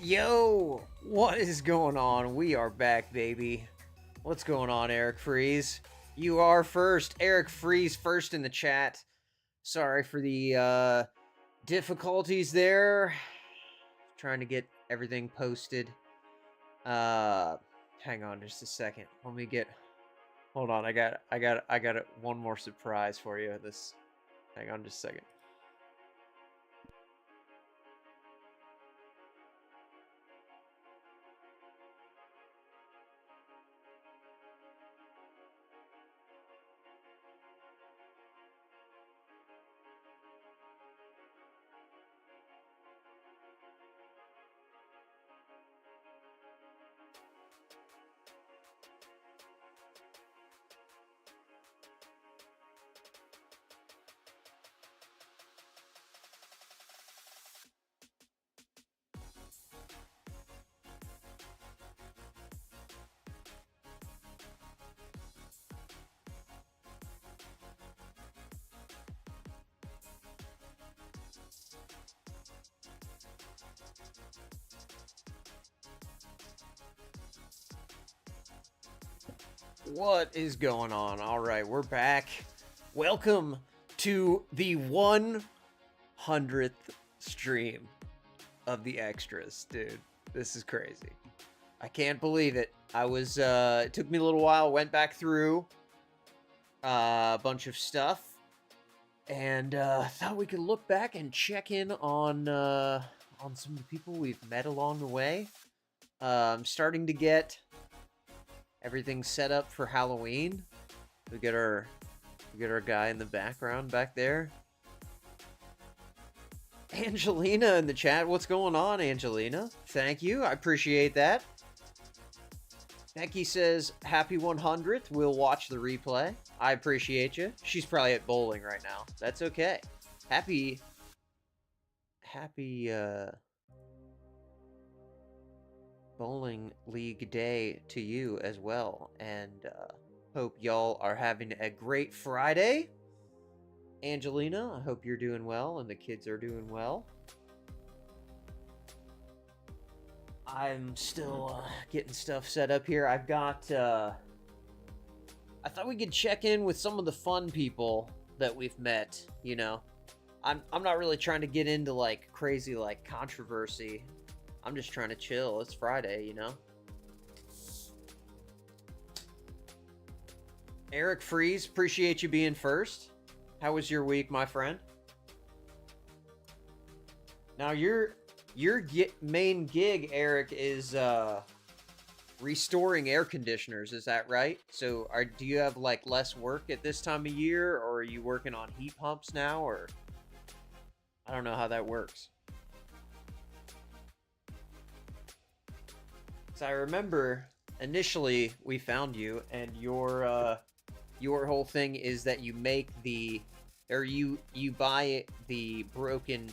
Yo, what is going on? We are back, baby. What's going on, Eric Freeze? You are first. Eric Freeze first in the chat. Sorry for the difficulties there. Trying to get everything posted. Hang on just a second. Let me get Hold on. I got one more surprise for you. Hang on just a second. What is going on? All right, we're back. Welcome to the 100th stream of the extras, dude. This is crazy. I can't believe it. It took me a little while, went back through a bunch of stuff, and thought we could look back and check in on some of the people we've met along the way. I'm starting to get everything set up for Halloween. We get our guy in the background back there. Angelina in the chat. What's going on, Angelina? Thank you. I appreciate that. Becky says, happy 100th. We'll watch the replay. I appreciate you. She's probably at bowling right now. That's okay. Happy bowling league day to you as well, and hope y'all are having a great Friday. Angelina, I hope you're doing well and the kids are doing well. I'm still getting stuff set up here. I've got I thought we could check in with some of the fun people that we've met, you know. I'm not really trying to get into like crazy like controversy. I'm just trying to chill. It's Friday, you know? Eric Freeze, appreciate you being first. How was your week, my friend? Now, your main gig, Eric, is restoring air conditioners. Is that right? So, do you have like less work at this time of year, or are you working on heat pumps now, or I don't know how that works. So I remember initially we found you, and your whole thing is that you make you buy the broken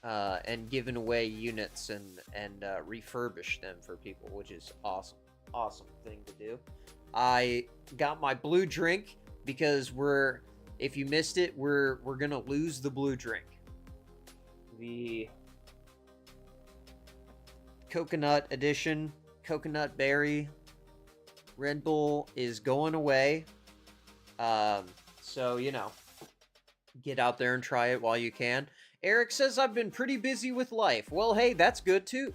and giving away units and refurbish them for people, which is awesome thing to do. I got my blue drink because if you missed it, we're gonna lose the blue drink. The coconut edition, coconut berry Red Bull is going away. So, you know, get out there and try it while you can. Eric says, I've been pretty busy with life. Well, hey, that's good too.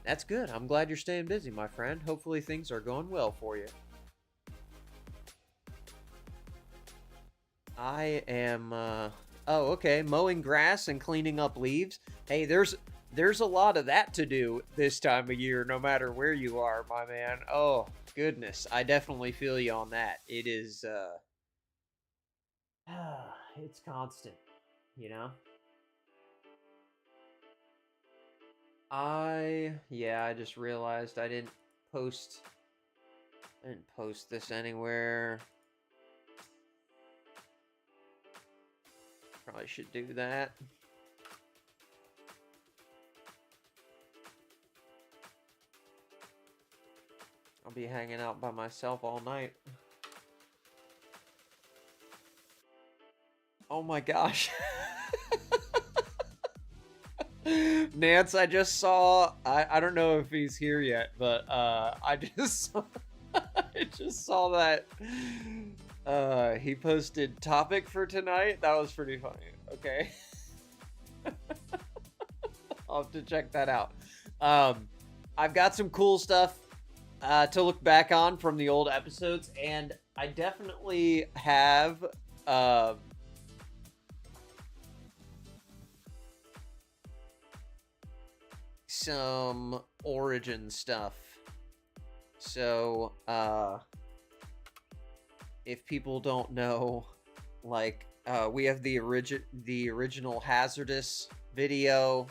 That's good. I'm glad you're staying busy, my friend. Hopefully things are going well for you. I am, oh, okay, mowing grass and cleaning up leaves. Hey, there's a lot of that to do this time of year, no matter where you are, my man. Oh, goodness. I definitely feel you on that. It is, it's constant, you know? I just realized I didn't post this anywhere. Probably should do that. I'll be hanging out by myself all night. Oh my gosh. Nance, I just saw, I don't know if he's here yet, but I just saw, I just saw that he posted topic for tonight. That was pretty funny. Okay. I'll have to check that out. I've got some cool stuff to look back on from the old episodes, and I definitely have some origin stuff. So, if people don't know, like, we have the original Hazardous video.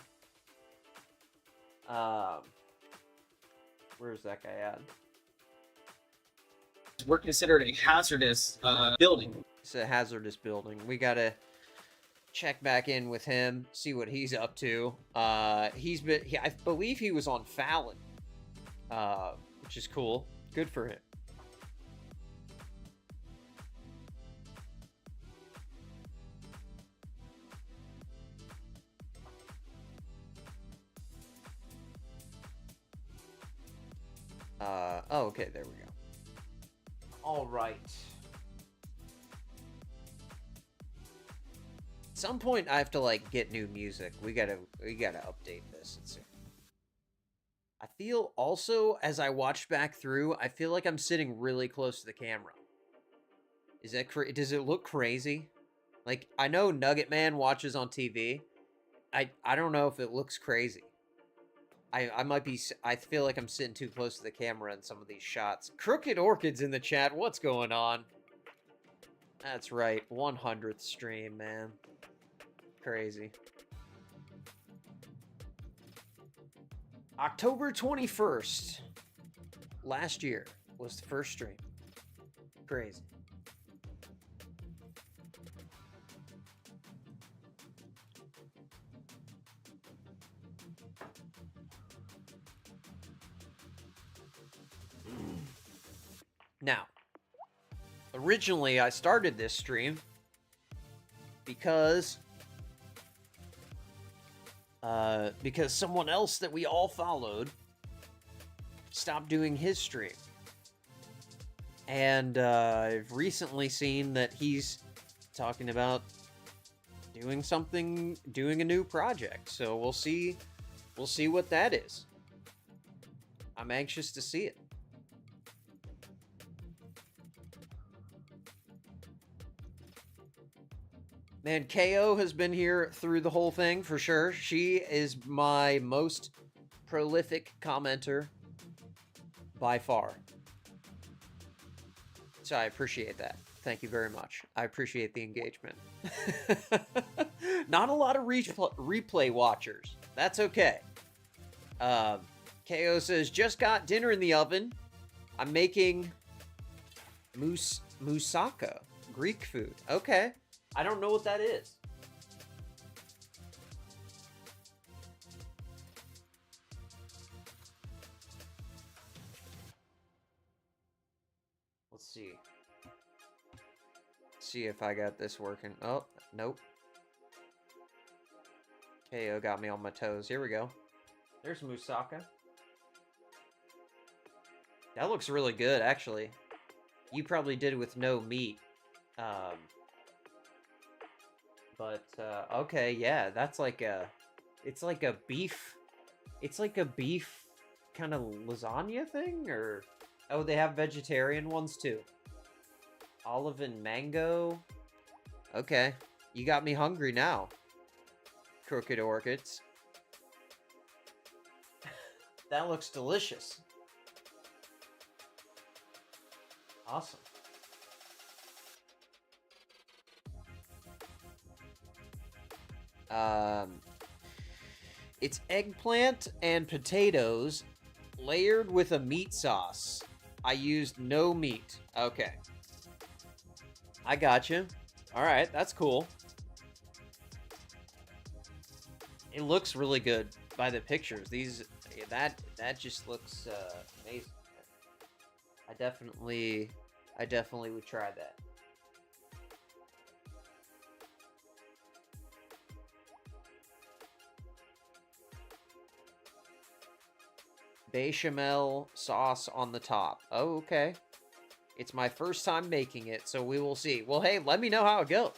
Where's that guy at? We're considered a hazardous building. It's a hazardous building. We gotta check back in with him, see what he's up to. I believe he was on Fallon, which is cool. Good for him. Oh, okay, there we go. All right. At some point, I have to, like, get new music. We gotta update this. I feel also, as I watched back through, I feel like I'm sitting really close to the camera. Is that does it look crazy? Like, I know Nugget Man watches on TV. I don't know if it looks crazy. I might be, I feel like I'm sitting too close to the camera in some of these shots. Crooked Orchids in the chat, what's going on? That's right, 100th stream, man. Crazy. October 21st, last year, was the first stream. Crazy. Now, originally I started this stream because someone else that we all followed stopped doing his stream. And I've recently seen that he's talking about doing a new project. So we'll see what that is. I'm anxious to see it. Man, KO has been here through the whole thing, for sure. She is my most prolific commenter by far. So I appreciate that. Thank you very much. I appreciate the engagement. Not a lot of replay watchers. That's okay. KO says, just got dinner in the oven. I'm making moussaka, Greek food. Okay. I don't know what that is. Let's see. See if I got this working. Oh, nope. KO got me on my toes. Here we go. There's moussaka. That looks really good, actually. You probably did it with no meat. But, okay, yeah, that's like it's like a beef kind of lasagna thing, or, oh, they have vegetarian ones too. Olive and mango. Okay, you got me hungry now. Crooked Orchids. That looks delicious. Awesome. It's eggplant and potatoes layered with a meat sauce. I used no meat. Okay. I got you. All right, that's cool. It looks really good by the pictures. That just looks amazing. I definitely would try that. bechamel sauce on the top. Oh, okay. It's my first time making it, so we will see. Well, hey, let me know how it goes.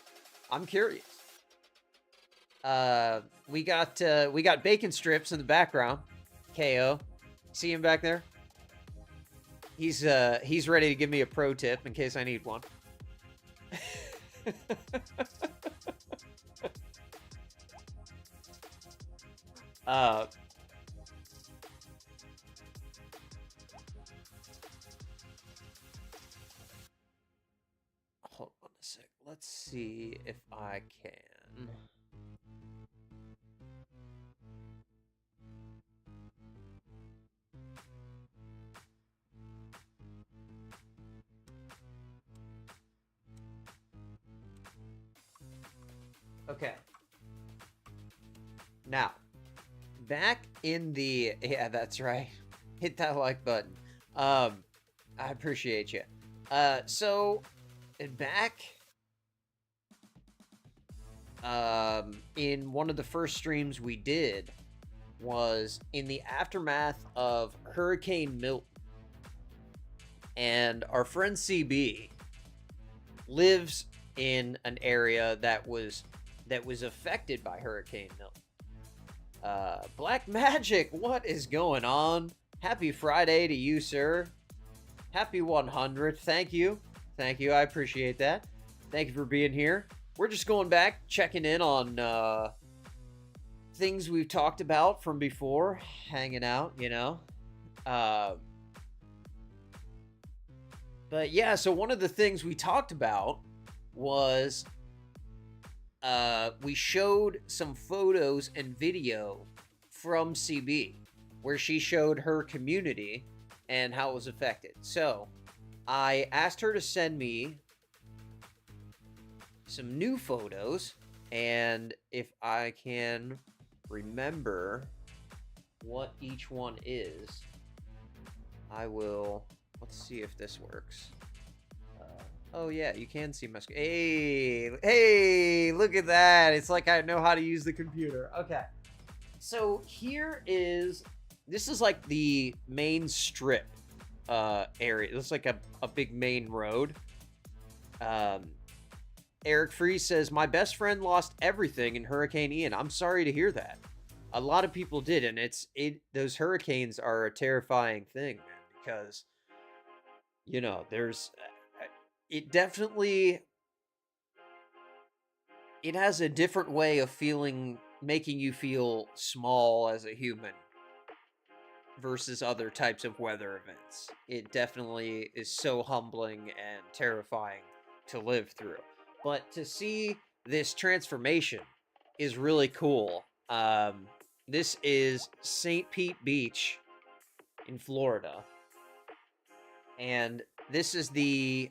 I'm curious. We got bacon strips in the background. KO. See him back there? He's ready to give me a pro tip in case I need one. Hold on a sec. Let's see if I can. Okay. Now, back in the... Yeah, that's right. Hit that like button. I appreciate you. So, back... in one of the first streams we did was in the aftermath of Hurricane Milton. And our friend CB lives in an area that was affected by Hurricane Milton. Black Magic, what is going on? Happy Friday to you, sir. Happy 100th. Thank you. Thank you. I appreciate that. Thank you for being here. We're just going back, checking in on things we've talked about from before, hanging out, you know. But yeah, so one of the things we talked about was we showed some photos and video from CB where she showed her community and how it was affected. So I asked her to send me some new photos, and if I can remember what each one is, I will. Let's see if this works. Oh yeah, you can see my screen. Hey, look at that. It's like I know how to use the computer. Okay. So this is like the main strip area. It's like a big main road. Eric Free says, my best friend lost everything in Hurricane Ian. I'm sorry to hear that. A lot of people did, and those hurricanes are a terrifying thing, man, because, you know, it has a different way of making you feel small as a human versus other types of weather events. It definitely is so humbling and terrifying to live through. But to see this transformation is really cool. This is St. Pete Beach in Florida. And this is the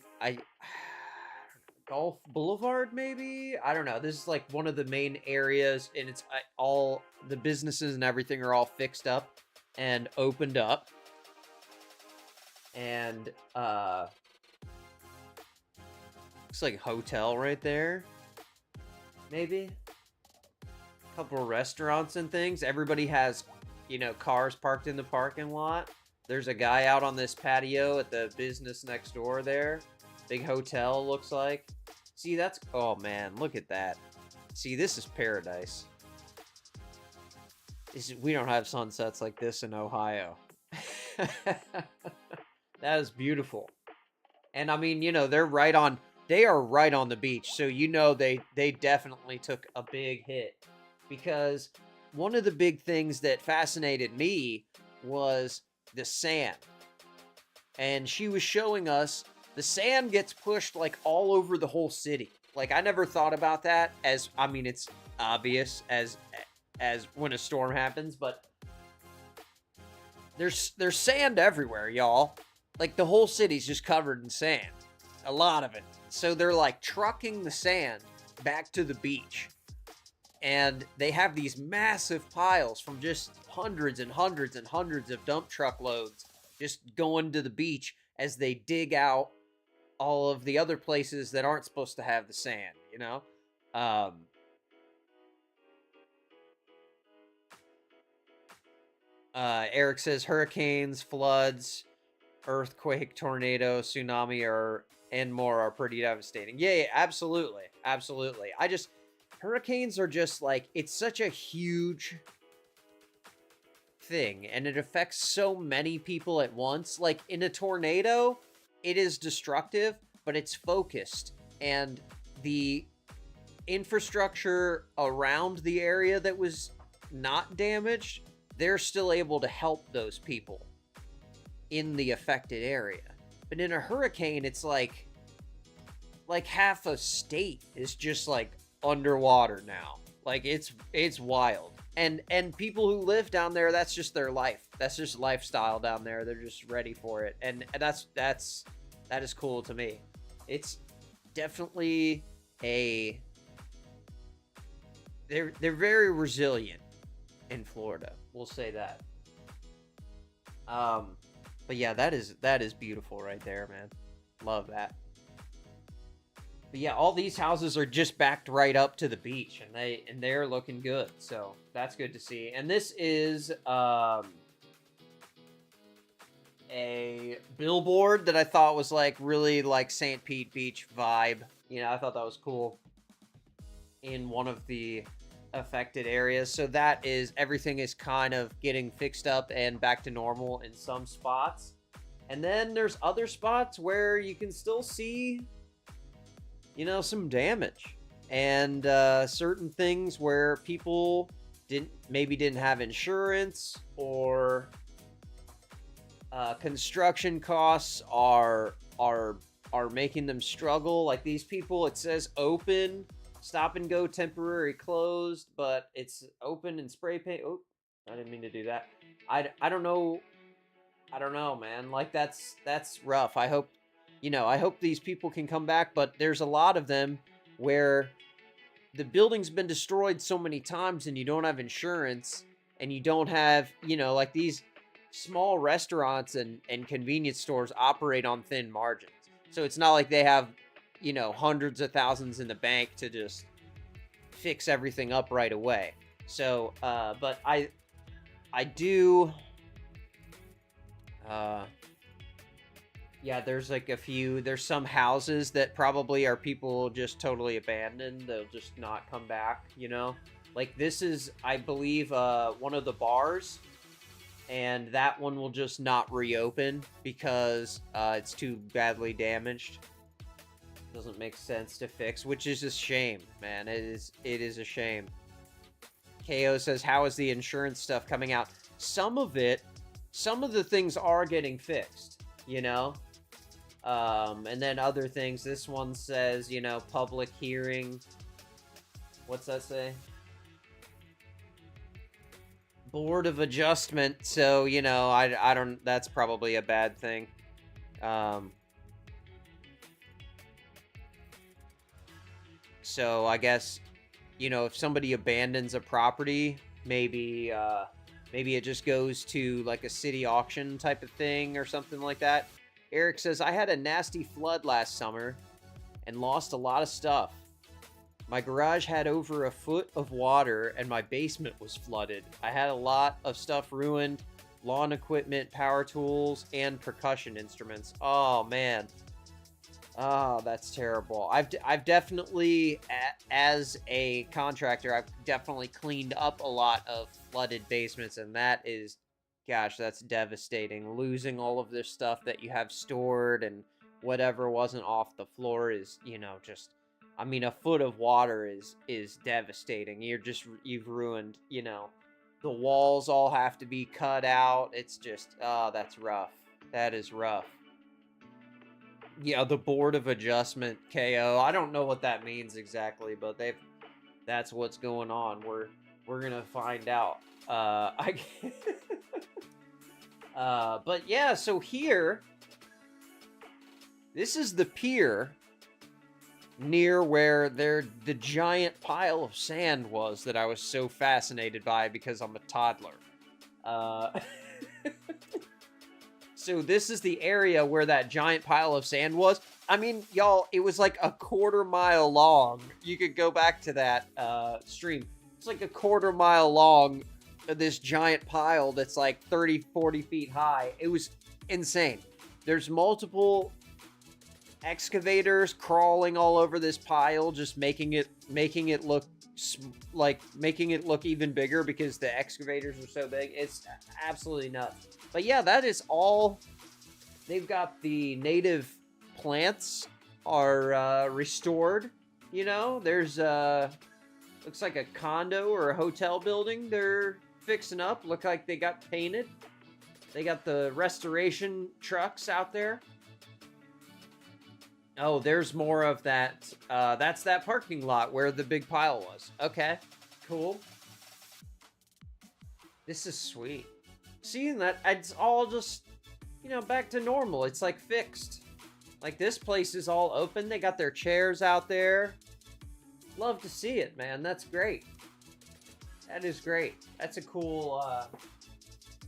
Gulf Boulevard, maybe? I don't know. This is like one of the main areas, and it's all the businesses and everything are all fixed up and opened up. And looks like a hotel right there. Maybe. A couple of restaurants and things. Everybody has, you know, cars parked in the parking lot. There's a guy out on this patio at the business next door there. Big hotel, looks like. See, that's... Oh, man, look at that. See, this is paradise. We don't have sunsets like this in Ohio. That is beautiful. And, I mean, you know, they are right on the beach. So, you know, they definitely took a big hit. Because one of the big things that fascinated me was the sand. And she was showing us the sand gets pushed like all over the whole city. Like, I never thought about that as, I mean, it's obvious as when a storm happens, but there's sand everywhere, y'all. Like, the whole city's just covered in sand. A lot of it. So they're like trucking the sand back to the beach. And they have these massive piles from just hundreds and hundreds and hundreds of dump truck loads just going to the beach as they dig out all of the other places that aren't supposed to have the sand, you know? Eric says hurricanes, floods, earthquake, tornado, tsunami, and more are pretty devastating. Yeah, absolutely. Absolutely. Hurricanes are just like, it's such a huge thing, and it affects so many people at once. Like, in a tornado, it is destructive, but it's focused, and the infrastructure around the area that was not damaged, they're still able to help those people in the affected area. But in a hurricane, it's like half a state is just like underwater now. Like, it's wild. And people who live down there, that's just their life. That's just lifestyle down there. They're just ready for it. And that is cool to me. It's definitely they're very resilient in Florida. We'll say that. But yeah, that is beautiful right there, man. Love that. But yeah, all these houses are just backed right up to the beach, and they're looking good. So that's good to see. And this is a billboard that I thought was like really like St. Pete Beach vibe. You know, I thought that was cool in one of the affected areas. So that is, everything is kind of getting fixed up and back to normal in some spots. And then there's other spots where you can still see, you know, some damage, and certain things where people didn't have insurance, or construction costs are making them struggle. Like these people, it says open, stop and go, temporary closed, but it's open and spray paint. Oh, I didn't mean to do that. I don't know, man. Like that's rough. I hope these people can come back, but there's a lot of them where the building's been destroyed so many times and you don't have insurance, and you don't have, like these small restaurants and convenience stores operate on thin margins. So it's not like they have, hundreds of thousands in the bank to just fix everything up right away. So, but I do, yeah, there's like there's some houses that probably are people just totally abandoned. They'll just not come back, Like this is, I believe, one of the bars, and that one will just not reopen because it's too badly damaged. Doesn't make sense to fix, which is a shame, man. It is a shame. KO says, how is the insurance stuff coming out? Some of the things are getting fixed, and then other things. This one says, public hearing. What's that say? Board of Adjustment. So, I don't, that's probably a bad thing. So I guess, if somebody abandons a property, maybe it just goes to like a city auction type of thing or something like that. Eric says, I had a nasty flood last summer and lost a lot of stuff. My garage had over a foot of water and my basement was flooded. I had a lot of stuff ruined, lawn equipment, power tools, and percussion instruments. Oh, man. Oh, that's terrible. I've definitely, as a contractor, I've definitely cleaned up a lot of flooded basements, and that is, gosh, that's devastating. Losing all of this stuff that you have stored and whatever wasn't off the floor is, just, I mean, a foot of water is devastating. You've ruined, the walls all have to be cut out. It's just, oh, that's rough. That is rough. Yeah, the Board of Adjustment, KO. I don't know what that means exactly, but that's what's going on. We're gonna find out. But yeah, so here, this is the pier near where the giant pile of sand was that I was so fascinated by because I'm a toddler. So this is the area where that giant pile of sand was. I mean, y'all, it was like a 1/4 mile long. You could go back to that stream. It's like a 1/4 mile long this giant pile that's like 30, 40 feet high. It was insane. There's multiple excavators crawling all over this pile, just making it look even bigger because the excavators are so big. It's absolutely nuts. But yeah, that is all. They've got the native plants are restored. You know, there's looks like a condo or a hotel building they're fixing up. Look like they got painted. They got the restoration trucks out there. Oh, there's more of that. That's that parking lot where the big pile was. Okay, cool. This is sweet. Seeing that, it's all just, you know, back to normal. It's like fixed. Like this place is all open. They got their chairs out there. Love to see it, man. That's great. That is great. That's a cool,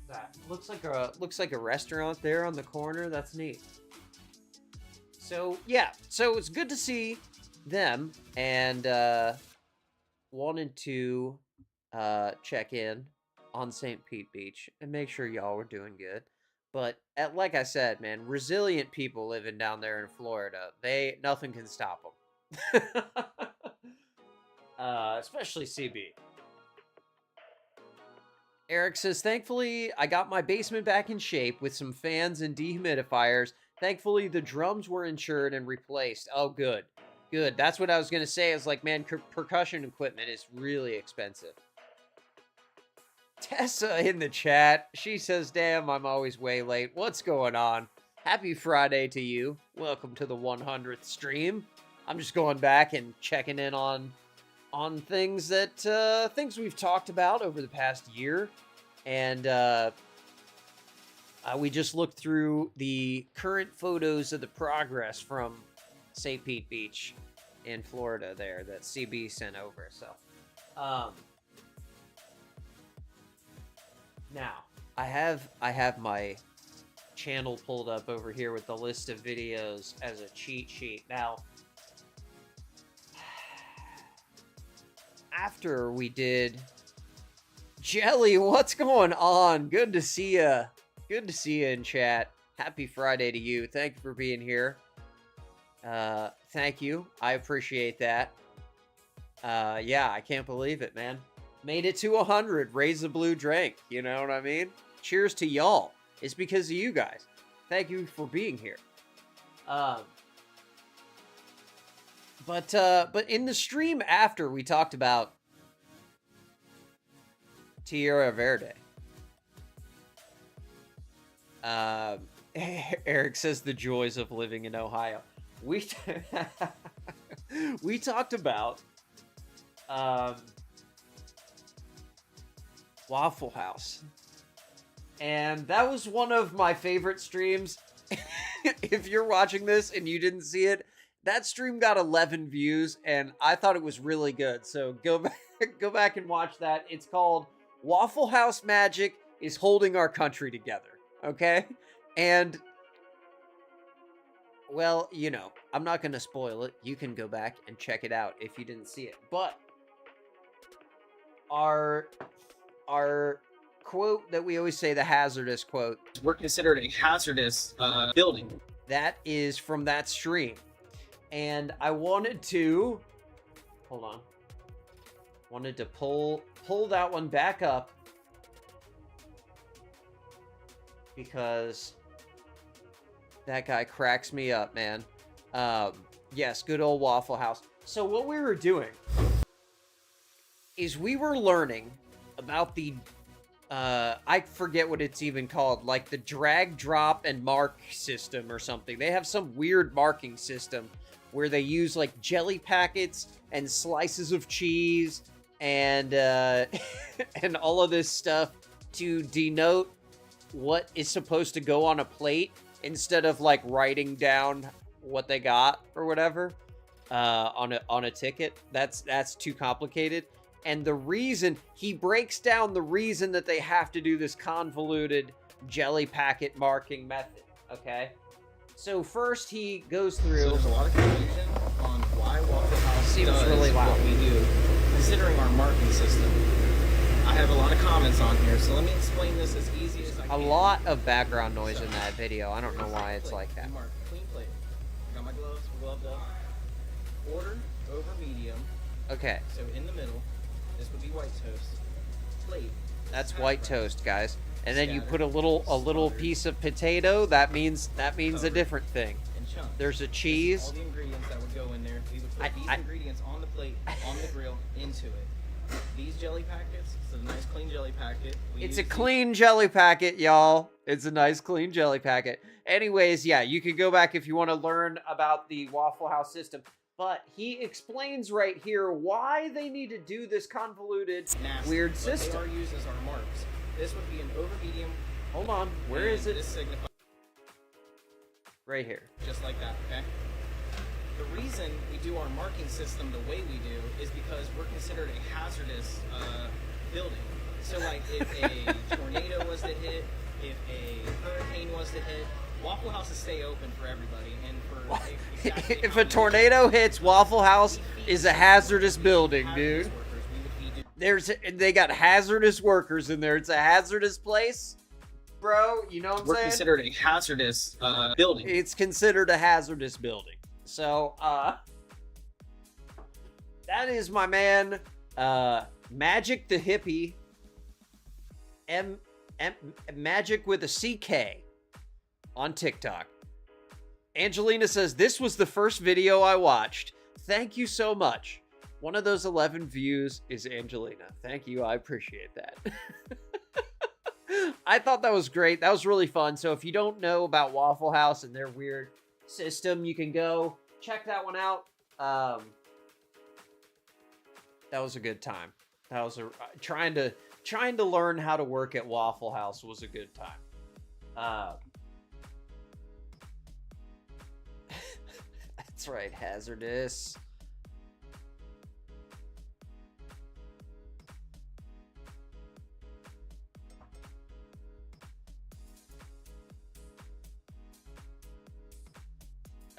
that looks like a restaurant there on the corner. That's neat. So yeah, so it's good to see them, and wanted to check in on St. Pete Beach and make sure y'all were doing good. But like I said, man, resilient people living down there in Florida. Nothing can stop them. Especially CB. Eric says, thankfully, I got my basement back in shape with some fans and dehumidifiers. Thankfully, the drums were insured and replaced. Oh, good. Good. That's what I was going to say. Is like, man, percussion equipment is really expensive. Tessa in the chat. She says, damn, I'm always way late. What's going on? Happy Friday to you. Welcome to the 100th stream. I'm just going back and checking in on things that things we've talked about over the past year, and we just looked through the current photos of the progress from St. Pete Beach in Florida there that CB sent over. So now I have my channel pulled up over here with the list of videos as a cheat sheet. Now, after we did Jelly, what's going on? Good to see ya. Good to see you in chat. Happy Friday to you. Thank you for being here. Thank you. I appreciate that. Yeah, I can't believe it, man. Made it to 100. Raise the blue drink. You know what I mean? Cheers to y'all. It's because of you guys. Thank you for being here. But in the stream after, we talked about Tierra Verde. Eric says the joys of living in Ohio. We talked about Waffle House, and that was one of my favorite streams. If you're watching this and you didn't see it, that stream got 11 views, and I thought it was really good. So go back and watch that. It's called Waffle House Magic is Holding Our Country Together. Okay? And, well, you know, I'm not going to spoil it. You can go back and check it out if you didn't see it. But our quote that we always say, the hazardous quote. We're considered a hazardous building. That is from that stream. And I wanted to, hold on, wanted to pull that one back up because that guy cracks me up, man. Yes, good old Waffle House. So what we were doing is we were learning about the, I forget what it's even called, like the drag, drop, and mark system or something. They have some weird marking system where they use like jelly packets and slices of cheese and and all of this stuff to denote what is supposed to go on a plate instead of like writing down what they got or whatever on a ticket. That's too complicated. And the reason he breaks down the reason that they have to do this convoluted jelly packet marking method. Okay. So first he goes through. So there's a lot of confusion on why Waffle House seems does really loud. what we do, considering our marking system. I have a lot of comments on here, so let me explain this as easy as I can. A lot of background noise in that video. I don't know why it's like that. Mark, clean plate. I got my gloves, gloved up. Order over medium. Okay. So in the middle, this would be white toast. Plate. That's white toast, guys. And then you put a little piece of potato. That means a different thing. There's a cheese. All the ingredients that would go in there. We would put these ingredients on the plate, on the grill, into it. These jelly packets, it's a nice clean jelly packet. It's a clean jelly packet, y'all. It's a nice clean jelly packet. Anyways, yeah, you can go back if you want to learn about the Waffle House system. But he explains right here why they need to do this convoluted, weird system. What they are used as our marks. This would be an over medium. Hold on, where is it? This signifies right here. Just like that, okay? The reason we do our marking system the way we do is because we're considered a hazardous building. So like if a tornado was to hit, if a hurricane was to hit, Waffle Houses stay open for everybody. And for if a tornado hits, Waffle House is a hazardous building, dude. They got hazardous workers in there. It's a hazardous place, bro. You know what I'm saying? We're considered a hazardous building. It's considered a hazardous building. So, that is my man, Magic the Hippie, Magic with a CK on TikTok. Angelina says, this was the first video I watched. Thank you so much. One of those 11 views is Angelina. Thank you. I appreciate that. I thought that was great. That was really fun. So if you don't know about Waffle House and their weird system, you can go check that one out. That was a good time. That was trying to learn how to work at Waffle House was a good time. That's right, hazardous.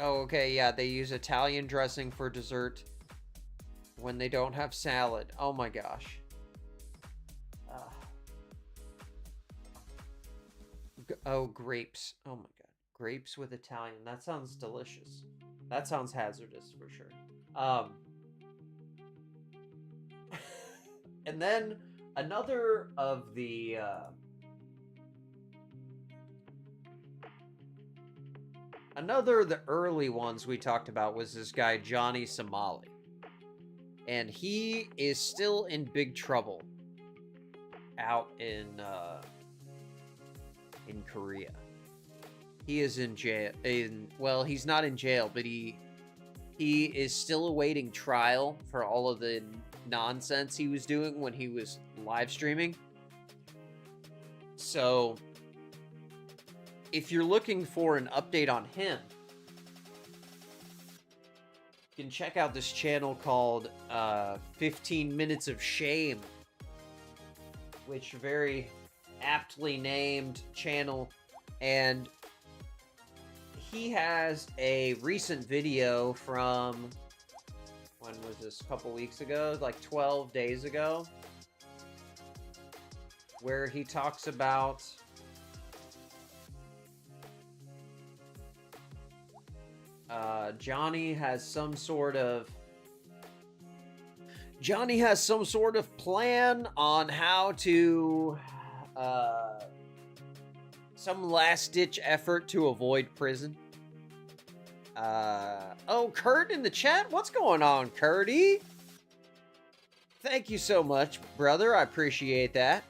Oh, okay, yeah, they use Italian dressing for dessert when they don't have salad. Oh my gosh. Oh, grapes. Oh my god. Grapes with Italian. That sounds delicious. That sounds hazardous for sure. And then another of the another of the early ones we talked about was this guy, Johnny Somali. And he is still in big trouble out in Korea. He is in jail. Well, he's not in jail, but he is still awaiting trial for all of the nonsense he was doing when he was live streaming. So if you're looking for an update on him, you can check out this channel called 15 Minutes of Shame, which very aptly named channel. And he has a recent video from, when was this, a couple weeks ago, like 12 days ago, where he talks about Johnny has some sort of plan on how to some last-ditch effort to avoid prison. Oh, Kurt in the chat? What's going on, Kurty? Thank you so much, brother. I appreciate that.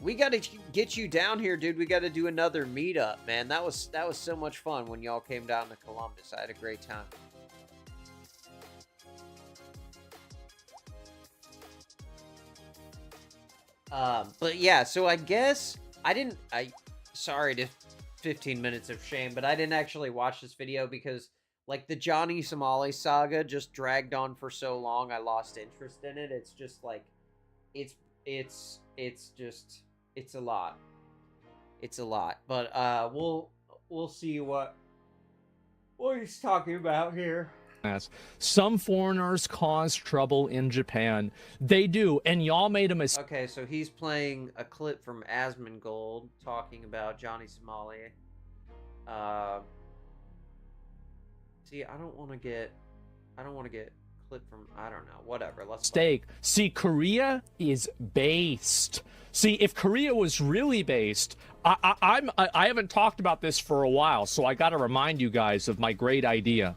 We got to get you down here, dude. We got to do another meetup, man. That was so much fun when y'all came down to Columbus. I had a great time. But yeah, so I guess sorry to 15 minutes of shame, but I didn't actually watch this video because like the Johnny Somali saga just dragged on for so long. I lost interest in it. It's just like, it's a lot. It's a lot, but we'll see what he's talking about here. Some foreigners cause trouble in Japan. They do, and y'all made a mistake. Okay, so he's playing a clip from Asmongold talking about Johnny Somali. See, I don't want to get clip from, I don't know, whatever. Let's See, Korea is based. See, if Korea was really based, I haven't talked about this for a while, so I got to remind you guys of my great idea.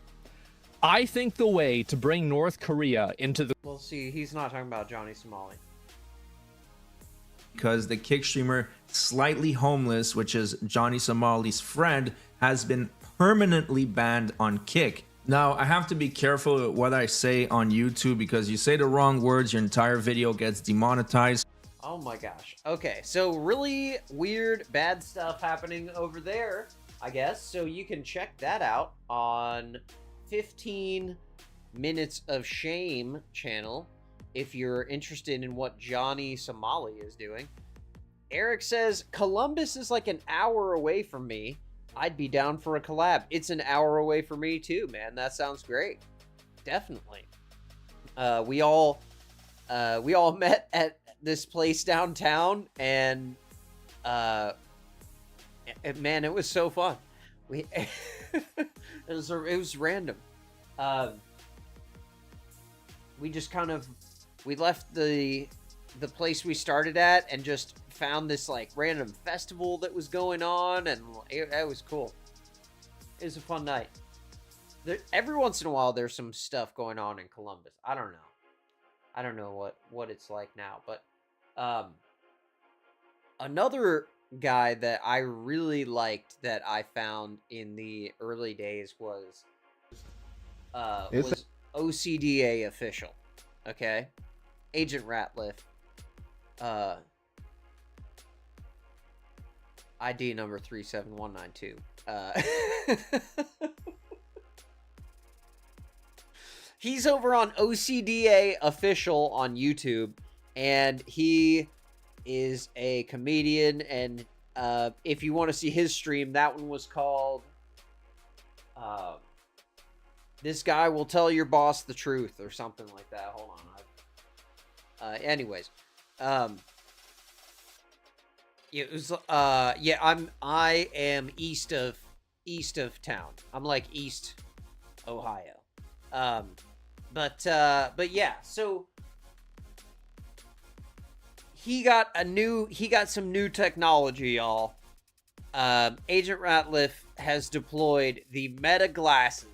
I think the way to bring North Korea into the... Well, see, he's not talking about Johnny Somali. Because the Kick streamer Slightly Homeless, which is Johnny Somali's friend, has been permanently banned on Kick. Now, I have to be careful with what I say on YouTube because you say the wrong words, your entire video gets demonetized. Oh my gosh. Okay, so really weird, bad stuff happening over there, I guess. So you can check that out on 15 Minutes of Shame channel if you're interested in what Johnny Somali is doing. Eric says, Columbus is like an hour away from me. I'd be down for a collab. It's an hour away from me too, man. That sounds great. Definitely. We all met at this place downtown, and man, it was so fun. It was random. We just kind of left the place we started at and just found this like random festival that was going on, and it was cool. It was a fun night. Every once in a while there's some stuff going on in Columbus. I don't know what it's like now, but another guy that I really liked that I found in the early days was OCDA official. Okay, Agent Ratliff. ID number 37192. He's over on OCDA official on YouTube, and he is a comedian, and if you want to see his stream, that one was called This Guy Will Tell Your Boss the Truth or something like that. Hold on. Anyways, it was I am east of town. I'm like East Ohio. But yeah, so he got some new technology, y'all. Agent Ratliff has deployed the Meta glasses.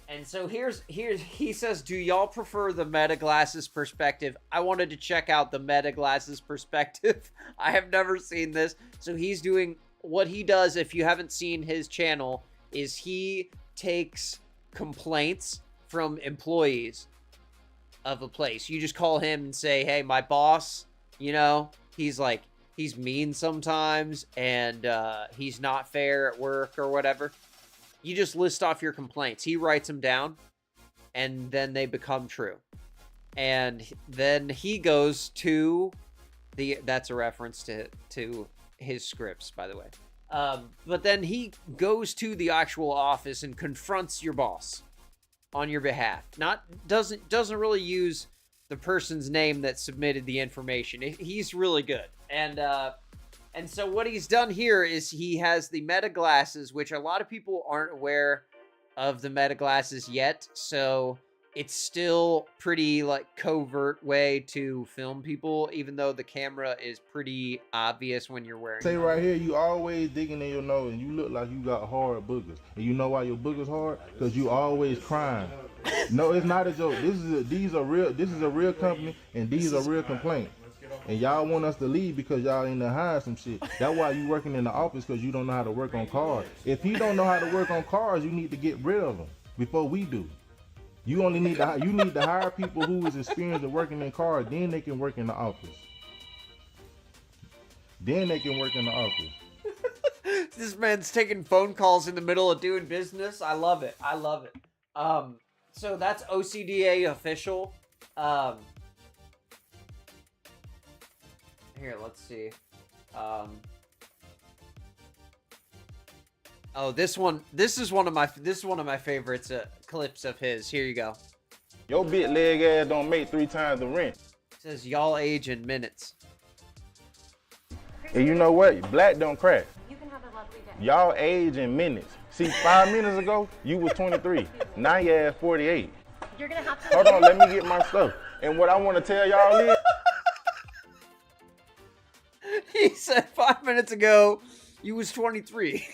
And so here's he says, do y'all prefer the Meta glasses perspective? I wanted to check out the Meta glasses perspective. I have never seen this. So he's doing what he does. If you haven't seen his channel, is he takes complaints from employees of a place. You just call him and say, hey, my boss, you know, he's mean sometimes, and he's not fair at work or whatever. You just list off your complaints. He writes them down, and then they become true. And then he goes to that's a reference to his scripts, by the way. But then he goes to the actual office and confronts your boss on your behalf. Doesn't really use the person's name that submitted the information. He's really good. And so what he's done here is he has the Meta glasses, which a lot of people aren't aware of the Meta glasses yet. So it's still pretty like covert way to film people, even though the camera is pretty obvious when you're wearing them. Right here, you always digging in your nose and you look like you got hard boogers. And you know why your boogers hard? Because you always crying. No, it's not a joke. This is a real company, and these are real complaints. And y'all want us to leave because y'all in there hiding some shit. That's why you working in the office, because you don't know how to work on cars. If you don't know how to work on cars, you need to get rid of them before we do. You only need to hire people who is experienced at working in cars. Then they can work in the office. This man's taking phone calls in the middle of doing business. I love it. So that's OCDA official. Here, let's see. Oh, this one. This is one of my favorites clips of his. Here you go. Your big leg ass don't make 3 times the rent. It says y'all age in minutes. And you know what? Black don't crack. You can have a lovely day. Y'all age in minutes. See, 5 minutes ago, you was 23. Now you ass 48. You're gonna have to. Hold on, let me get my stuff. And what I want to tell y'all is, He said 5 minutes ago, you was 23.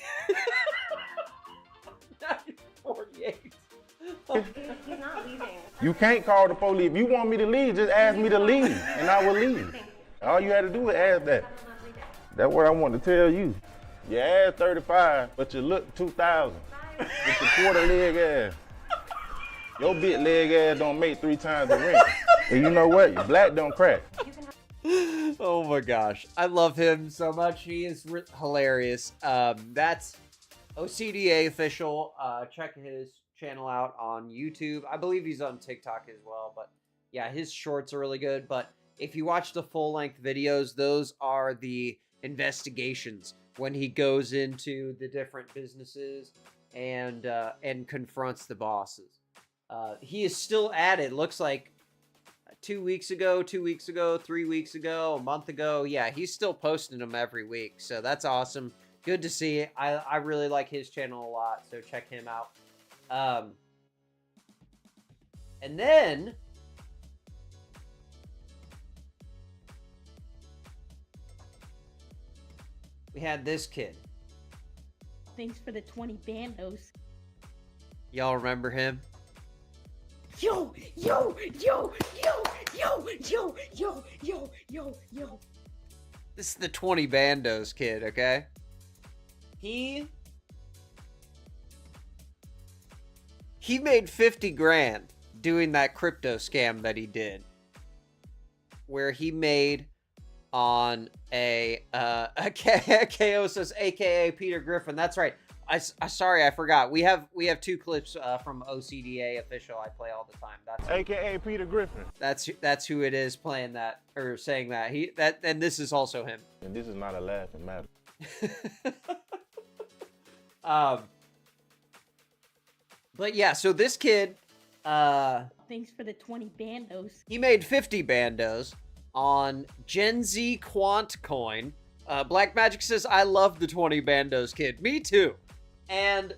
Now you're 48. He's not leaving. you can't call the police. If you want me to leave, just ask me to leave, and I will leave. All you had to do is ask that. That's what I want to tell you. Your ass 35, but you look 2,000. With your quarter leg ass. Your big leg ass don't make 3 times the rent. And you know what? Black don't crack. Oh my gosh. I love him so much. He is hilarious. That's OCDA official. Check his channel out on YouTube. I believe he's on TikTok as well. But yeah, his shorts are really good. But if you watch the full-length videos, those are the investigations when he goes into the different businesses and confronts the bosses. He is still at it. Looks like 2 weeks ago, 3 weeks ago, a month ago. Yeah, he's still posting them every week. So that's awesome. Good to see. I really like his channel a lot. So check him out. And then we had this kid. Thanks for the 20 bandos. Y'all remember him? Yo, yo, yo, yo, yo, yo, yo, yo, yo, yo. This is the 20 bandos kid, okay? He made 50 grand doing that crypto scam that he did. Where he made on a KO says AKA Peter Griffin. That's right. Sorry, I forgot. We have 2 clips from OCDA official I play all the time. That's AKA Peter Griffin. that's who it is playing that or saying that. And this is also him. And this is not a laughing matter. But yeah, so this kid Thanks for the 20 bandos. he made 50 bandos on Gen Z Quant Coin. Black Magic says, I love the 20 bandos kid. Me too. And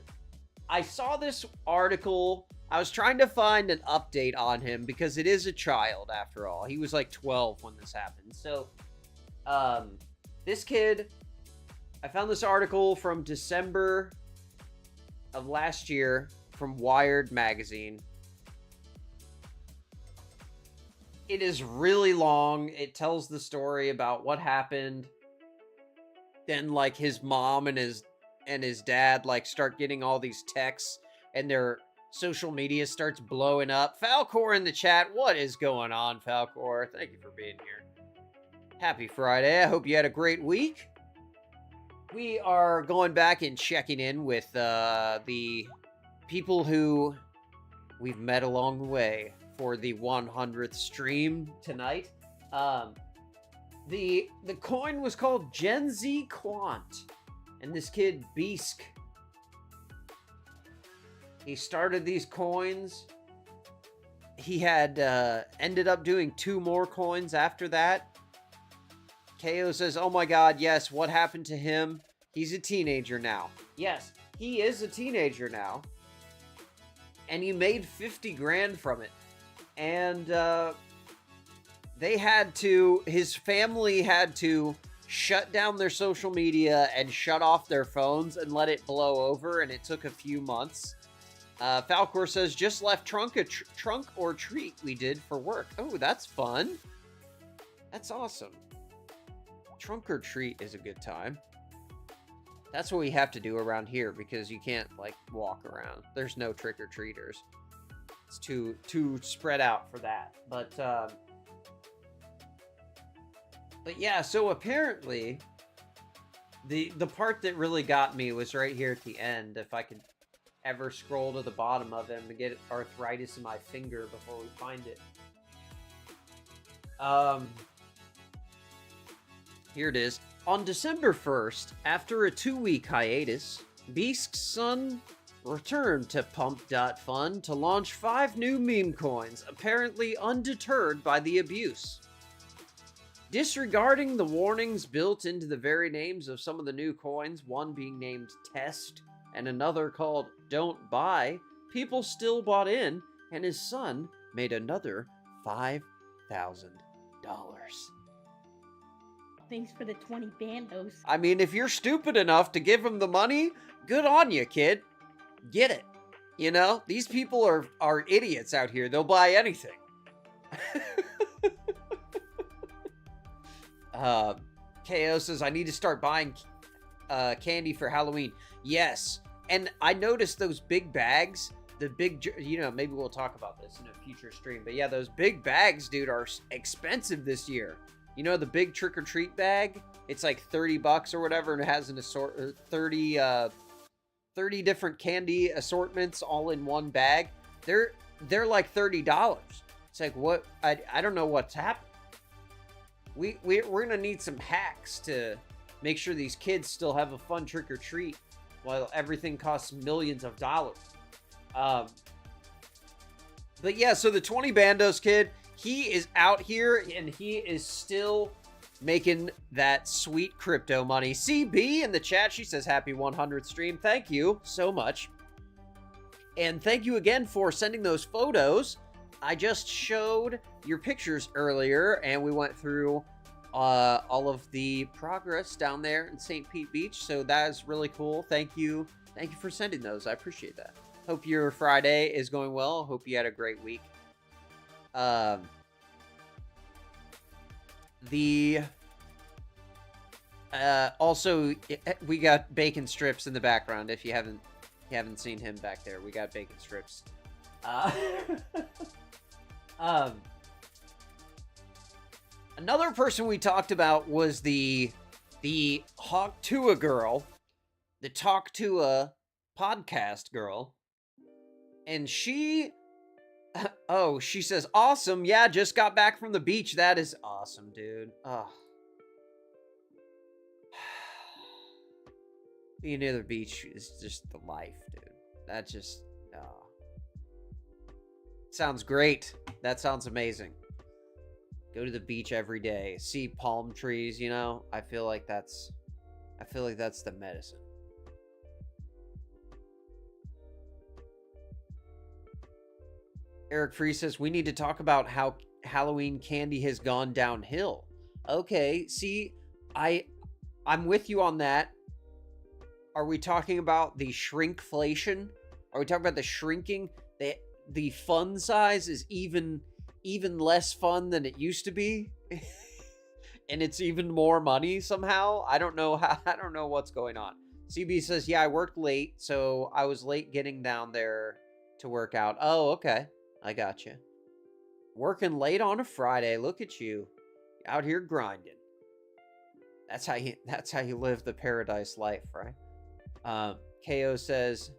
I saw this article. I was trying to find an update on him because it is a child after all. He was like 12 when this happened. So, this kid, I found this article from December of last year from Wired magazine. It is really long. It tells the story about what happened. Then like his mom and his dad like start getting all these texts and their social media starts blowing up. Falcor in the chat. What is going on, Falcor? Thank you for being here. Happy Friday. I hope you had a great week. We are going back and checking in with the people who we've met along the way for the 100th stream tonight. The coin was called Gen Z Quant, and this kid Beask, he started these coins. He had ended up doing 2 more coins after that. KO says, oh my god, yes, what happened to him? He's a teenager now. Yes, he is a teenager now. And he made 50 grand from it. And his family had to shut down their social media and shut off their phones and let it blow over, and it took a few months. Falcor says, just left trunk or treat we did for work. Oh, that's fun. That's awesome. Trunk or treat is a good time. That's what we have to do around here because you can't like walk around. There's no trick-or-treaters. It's too spread out for that. But yeah, so apparently the part that really got me was right here at the end. If I could ever scroll to the bottom of him and get arthritis in my finger before we find it. Here it is. On December 1st, after a 2-week hiatus, Beast's son returned to Pump.Fun to launch 5 new meme coins, apparently undeterred by the abuse. Disregarding the warnings built into the very names of some of the new coins, one being named Test and another called Don't Buy, people still bought in, and his son made another $5,000. Thanks for the 20 bandos. I mean, if you're stupid enough to give him the money, good on you, kid. Get it. You know, these people are idiots out here. They'll buy anything. KO says, I need to start buying candy for Halloween. Yes. And I noticed those big bags, the big, you know, maybe we'll talk about this in a future stream. But yeah, those big bags, dude, are expensive this year. You know, the big trick-or-treat bag? It's like $30 or whatever, and it has an 30 different candy assortments all in one bag. They're like $30. It's like, what? I don't know what's happened. We're gonna need some hacks to make sure these kids still have a fun trick-or-treat while everything costs millions of dollars. But yeah, so the 20 bandos kid, he is out here and he is still making that sweet crypto money. CB in the chat, she says happy 100th stream. Thank you so much. And thank you again for sending those photos. I just showed your pictures earlier and we went through all of the progress down there in St. Pete Beach. So that is really cool. Thank you. Thank you for sending those. I appreciate that. Hope your Friday is going well. Hope you had a great week. Also we got bacon strips in the background. If you haven't seen him back there, we got bacon strips. Another person we talked about was the Hawk Tua girl, the Talk Tua podcast girl, and she says, awesome. Yeah, just got back from the beach. That is awesome, dude. Oh. Being near the beach is just the life, dude. That just, sounds great. That sounds amazing. Go to the beach every day. See palm trees, you know? I feel like that's the medicine. Eric Free says, we need to talk about how Halloween candy has gone downhill. Okay, see, I'm with you on that. Are we talking about the shrinkflation? Are we talking about the shrinking? The fun size is even less fun than it used to be? And it's even more money somehow? I don't know what's going on. CB says, yeah, I worked late, so I was late getting down there to work out. Oh, okay. I got you. Working late on a Friday. Look at you. Out here grinding. That's how you live the paradise life, right? KO says,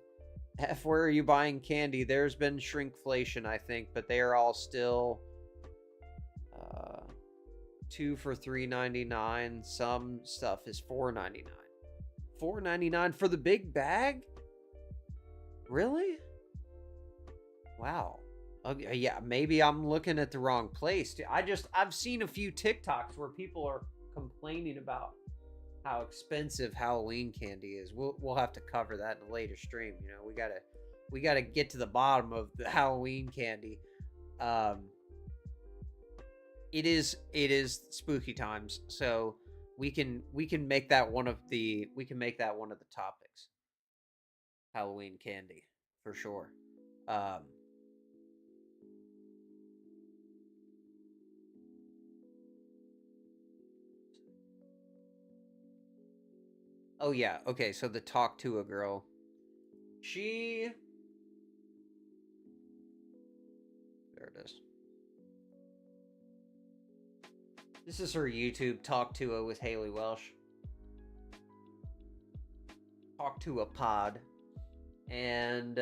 F, where are you buying candy? There's been shrinkflation, I think, but they are all still 2 for $3.99. Some stuff is $4.99. $4.99 for the big bag? Really? Wow. Okay, yeah, maybe I'm looking at the wrong place. I've seen a few TikToks where people are complaining about how expensive Halloween candy is. We'll have to cover that in a later stream. You know, we gotta get to the bottom of the Halloween candy. It is spooky times, so we can make that one of the topics. Halloween candy for sure. Oh yeah, okay, so the Talk to a girl. There it is. This is her YouTube, Talk to a with Haley Welsh. Talk to a pod. And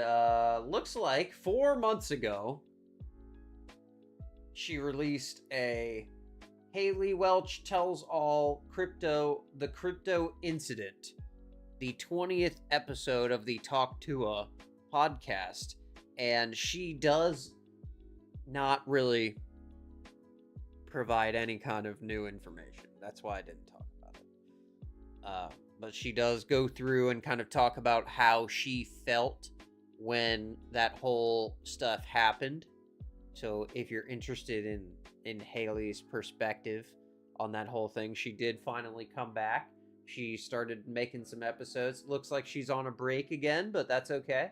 looks like 4 months ago, she released a Haley Welch Tells All the crypto incident. the 20th episode of the Talk to a podcast, and she does not really provide any kind of new information. That's why I didn't talk about it. But she does go through and kind of talk about how she felt when that whole stuff happened. So if you're interested in Haley's perspective on that whole thing, she did finally come back. She started making some episodes. Looks like she's on a break again, but that's okay.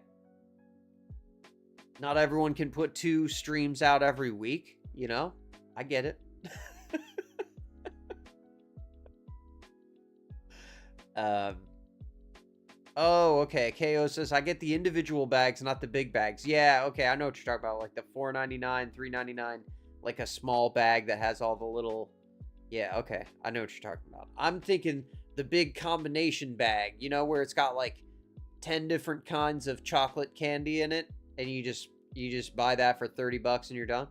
Not everyone can put 2 streams out every week, you know? I get it. Oh, okay. KO says, I get the individual bags, not the big bags. Yeah, okay. I know what you're talking about. Like the $4.99, $3.99, like a small bag that has all the little... Yeah, okay. I know what you're talking about. I'm thinking the big combination bag, you know, where it's got like 10 different kinds of chocolate candy in it, and you just buy that for $30 and you're done.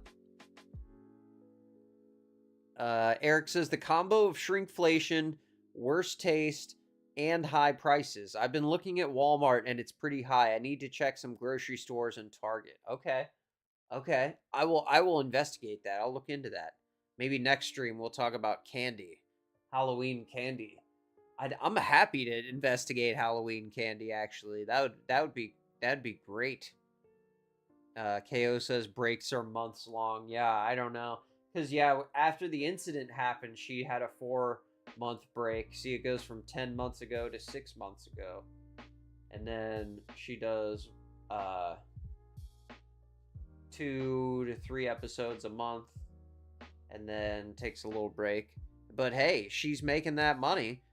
Eric says, the combo of shrinkflation, worst taste, and high prices. I've been looking at Walmart and it's pretty high. I need to check some grocery stores and Target. Okay. I will investigate that. I'll look into that. Maybe next stream we'll talk about candy. Halloween candy. I'm happy to investigate Halloween candy, actually. That'd be great. KO says breaks are months long. Yeah, I don't know. Because, yeah, after the incident happened, she had a 4-month break. See, it goes from 10 months ago to 6 months ago. And then she does 2 to 3 episodes a month. And then takes a little break. But hey, she's making that money.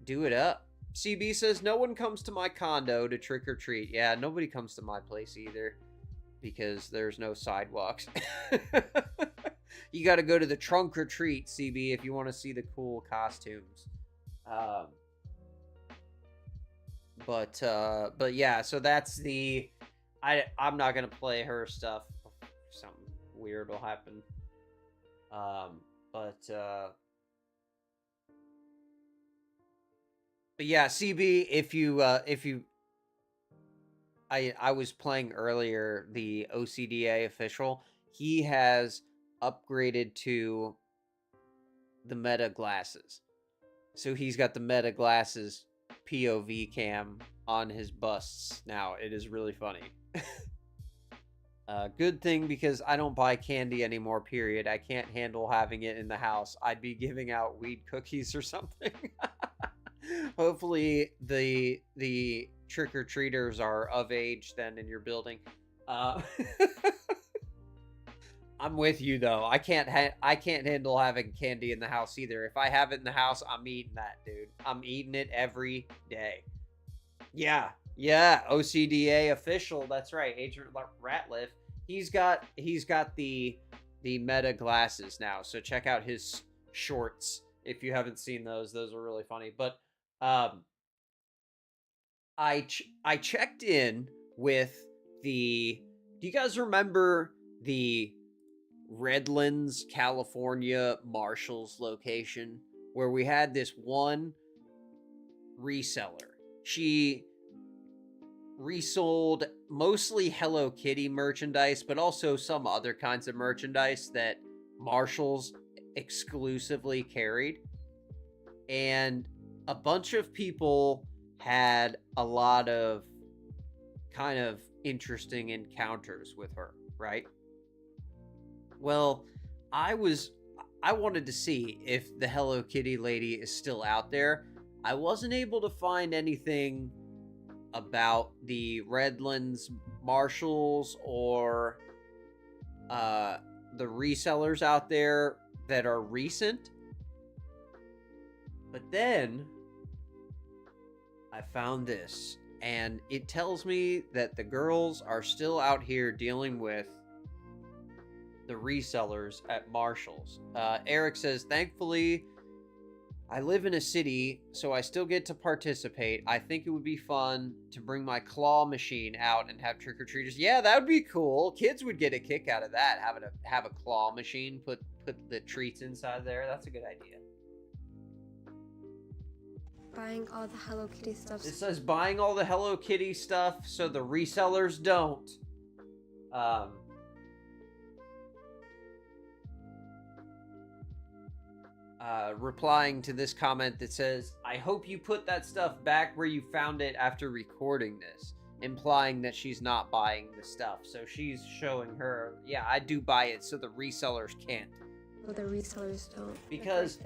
Do it up. CB says, no one comes to my condo to trick or treat. Yeah, nobody comes to my place either. Because there's no sidewalks. You got to go to the trunk or treat, CB, if you want to see the cool costumes. But yeah, so that's the... I'm not going to play her stuff. Something weird will happen. But yeah, CB, if you I was playing earlier the OCDA official. He has upgraded to the Meta glasses. So he's got the Meta glasses POV cam on his busts now. It is really funny. Good thing, because I don't buy candy anymore, period. I can't handle having it in the house. I'd be giving out weed cookies or something. Hopefully the trick-or-treaters are of age then in your building. I'm with you though. I can't handle having candy in the house either. If I have it in the house, I'm eating that, dude. I'm eating it every day. Yeah, OCDA official. That's right, Agent Ratliff. He's got the Meta glasses now. So check out his shorts if you haven't seen those. Those are really funny. But I checked in with the... Do you guys remember the Redlands, California Marshalls location where we had this one reseller? She resold mostly Hello Kitty merchandise, but also some other kinds of merchandise that Marshalls exclusively carried. And a bunch of people had a lot of kind of interesting encounters with her, right? Well, I wanted to see if the Hello Kitty lady is still out there. I wasn't able to find anything about the Redlands Marshalls or the resellers out there that are recent. But then I found this, and it tells me that the girls are still out here dealing with the resellers at Marshalls. Eric says, thankfully, I live in a city, so I still get to participate. I think it would be fun to bring my claw machine out and have trick-or-treaters. Yeah, that would be cool. Kids would get a kick out of that, have a claw machine, put the treats inside there. That's a good idea. buying all the Hello Kitty stuff. It says buying all the Hello Kitty stuff so the resellers don't. Replying to this comment that says, I hope you put that stuff back where you found it after recording this, implying that she's not buying the stuff. So she's showing her, yeah, I do buy it so the resellers can't. Well, the resellers don't. Because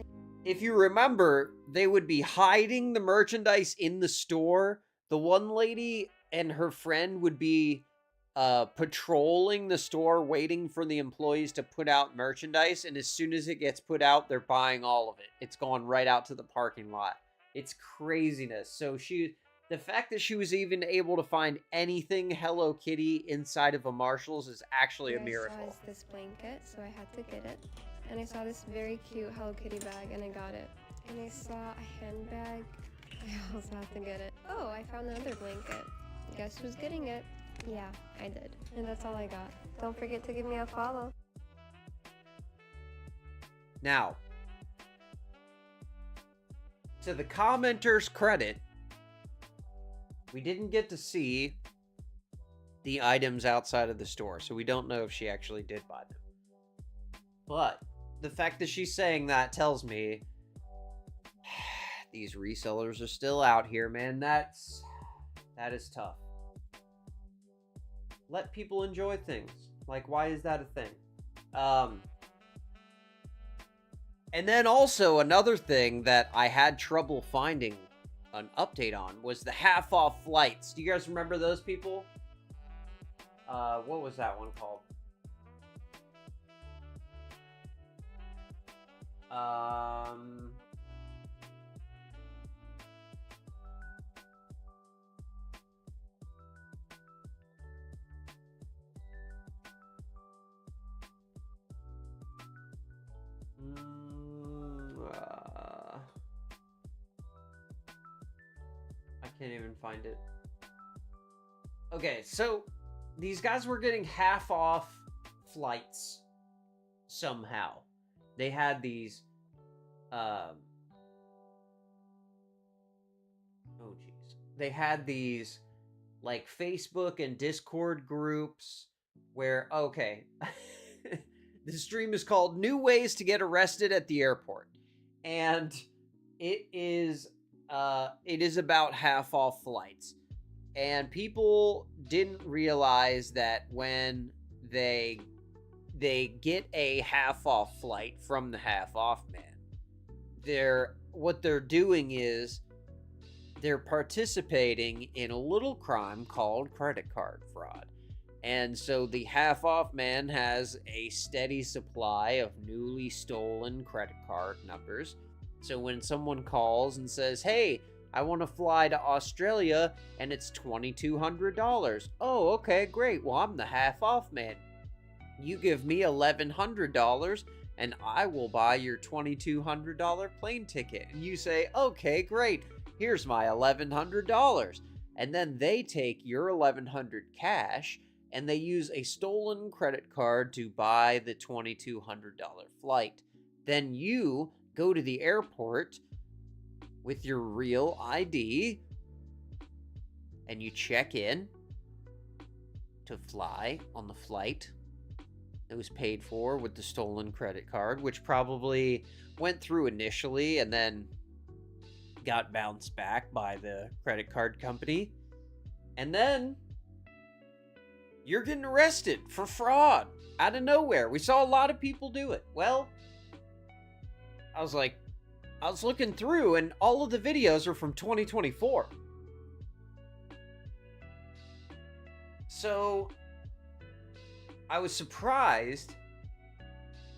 if you remember, they would be hiding the merchandise in the store. The one lady and her friend would be patrolling the store, waiting for the employees to put out merchandise. And as soon as it gets put out, they're buying all of it. It's gone right out to the parking lot. It's craziness. So the fact that she was even able to find anything Hello Kitty inside of a Marshall's is actually a miracle. I saw this blanket, so I had to get it. And I saw this very cute Hello Kitty bag, and I got it. And I saw a handbag. I also had to get it. Oh, I found another blanket. Guess who's getting it? Yeah, I did. And that's all I got. Don't forget to give me a follow. Now, to the commenter's credit, we didn't get to see the items outside of the store, so we don't know if she actually did buy them. But the fact that she's saying that tells me these resellers are still out here, man. That is tough. Let people enjoy things. Like, why is that a thing? And then also another thing that I had trouble finding an update on was the half-off flights. Do you guys remember those people? What was that one called? I can't even find it. Okay, so these guys were getting half off flights somehow. They had these they had these like Facebook and Discord groups where, okay, the stream is called New Ways to Get Arrested at the Airport, and it is about half off flights. And people didn't realize that when they get a half off flight from the half off man, what they're doing is they're participating in a little crime called credit card fraud. And so the half off man has a steady supply of newly stolen credit card numbers. So when someone calls and says, hey, I want to fly to Australia and it's $2,200. Oh, okay, great. Well, I'm the half off man. You give me $1,100 and I will buy your $2,200 plane ticket. And you say, okay, great. Here's my $1,100. And then they take your $1,100 cash and they use a stolen credit card to buy the $2,200 flight. Then you go to the airport with your real ID and you check in to fly on the flight that was paid for with the stolen credit card, which probably went through initially and then got bounced back by the credit card company. And then you're getting arrested for fraud out of nowhere. We saw a lot of people do it. Well, I was looking through and all of the videos are from 2024. So I was surprised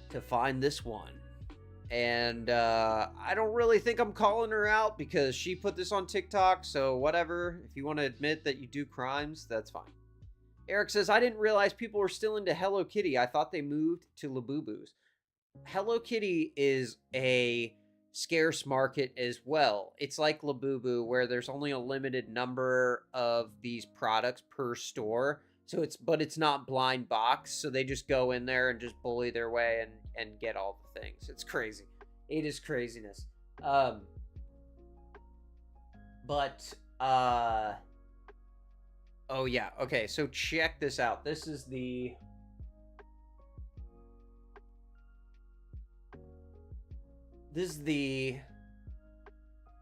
to find this one. And I don't really think I'm calling her out because she put this on TikTok. So whatever. If you want to admit that you do crimes, that's fine. Eric says, I didn't realize people were still into Hello Kitty. I thought they moved to Labubu's. Hello Kitty is a scarce market as well. It's like Labubu where there's only a limited number of these products per store. So it's not blind box. So they just go in there and just bully their way and get all the things. It's crazy. It is craziness. But oh yeah, okay, so check this out. This is the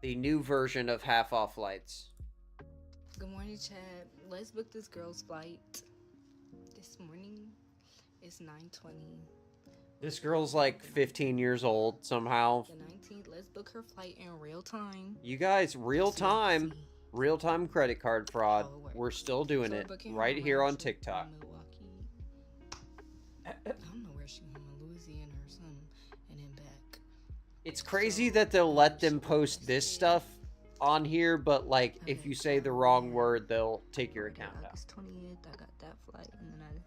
new version of half off flights. Good morning, Chad. Let's book this girl's flight. This morning is 9:20. This girl's like 15 years old somehow. The 19th. Let's book her flight in real time. You guys, real time credit card fraud. Oh, it works. We're still doing So we're it booking right her here on round trip TikTok. from Milwaukee. I don't know where she went, Louisiana or something, and then back. It's crazy that they'll let them post this stuff on here, but like if you say the wrong word, they'll take your account down. August 20th, I got that flight, and then I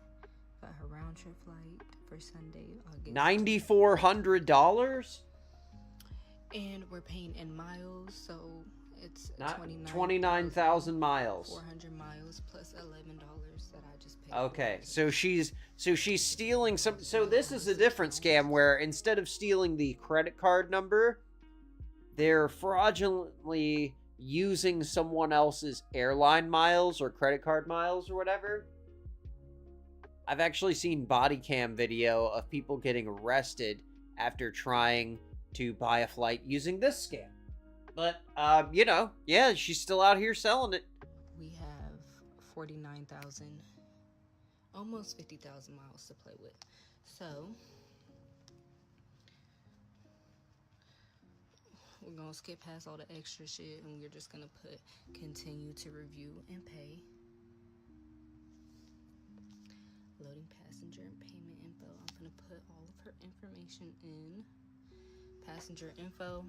got her round trip flight for Sunday, August. $9,400? And we're paying in miles, so it's 29,000 miles. 400 miles plus $11 that I just paid. Okay, so she's stealing some. So this is a different scam where instead of stealing the credit card number, they're fraudulently using someone else's airline miles or credit card miles or whatever. I've actually seen body cam video of people getting arrested after trying to buy a flight using this scam. But, you know, yeah, she's still out here selling it. We have 49,000, almost 50,000 miles to play with. So we're gonna skip past all the extra shit and we're just gonna put continue to review and pay. Loading passenger and payment info. I'm gonna put all of her information in. Passenger info.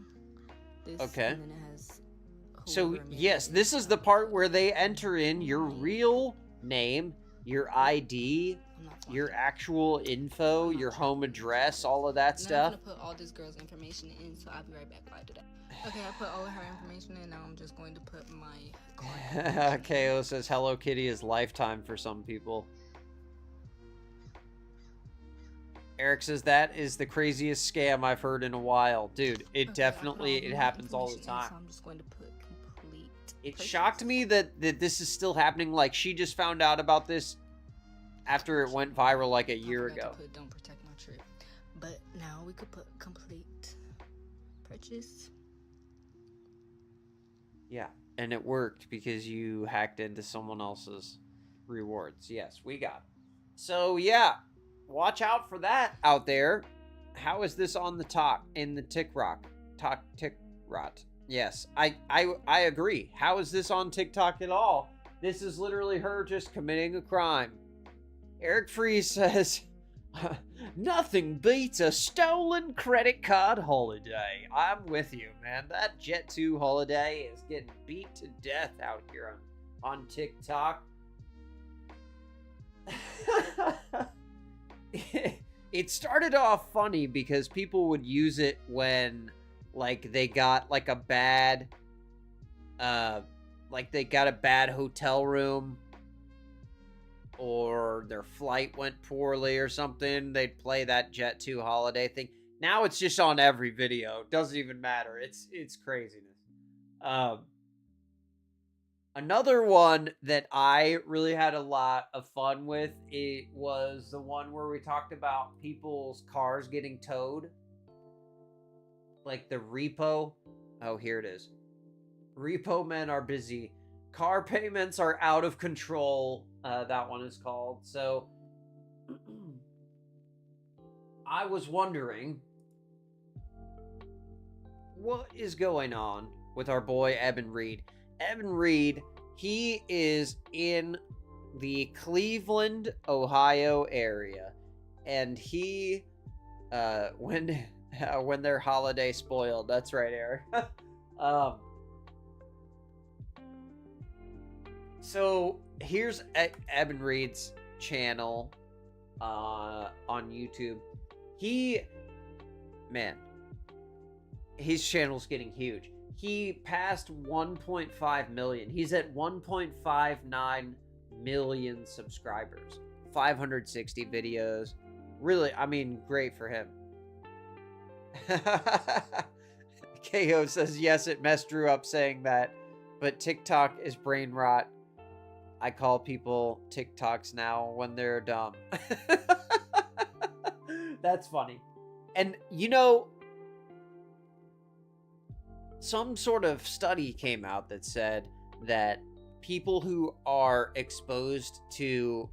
This, Okay. And then it has So, whoever made yes, it. this is the part where they enter in your real name, your ID, I'm not your flying. actual info, your home address, all of that Now stuff. I'm gonna put all this girl's information in, so I'll be right back while I do that. Okay, I put all of her information in. Now I'm just going to put my card. KO says Hello Kitty is lifetime for some people. Eric says that is the craziest scam I've heard in a while. Dude, it Okay, definitely, I put it my happens all the information in, time. So I'm just going to put complete. It purchase. shocked me that this is still happening. Like, she just found out about this after it went viral like a year I forgot ago. to put don't protect my trip. But now we could put complete purchase. Yeah, and it worked because you hacked into someone else's rewards. Yes, we got it. So, yeah, watch out for that out there. How is this on the talk in the TikTok? TikTok. Yes, I agree. How is this on TikTok at all? This is literally her just committing a crime. Eric Freeze says, nothing beats a stolen credit card holiday. I'm with you, man. That Jet2 holiday is getting beat to death out here on TikTok. It started off funny because people would use it when like they got like a bad hotel room or their flight went poorly or something. They'd play that Jet2 holiday thing. Now it's just on every video. It doesn't even matter. It's craziness. Another one that I really had a lot of fun with, it was the one where we talked about people's cars getting towed. Like the repo. Oh, here it is. Repo men are busy. Car payments are out of control. That one is called. So, I was wondering what is going on with our boy Evan Reed. Evan Reed, he is in the Cleveland, Ohio area, and he, when their holiday spoiled. That's right, Eric. So here's Evan Reed's channel on YouTube. His channel's getting huge. He passed 1.5 million. He's at 1.59 million subscribers. 560 videos. Really, I mean, great for him. KO says, yes, it messed Drew up saying that. but TikTok is brain rot. I call people TikToks now when they're dumb. That's funny. And you know, some sort of study came out that said that people who are exposed to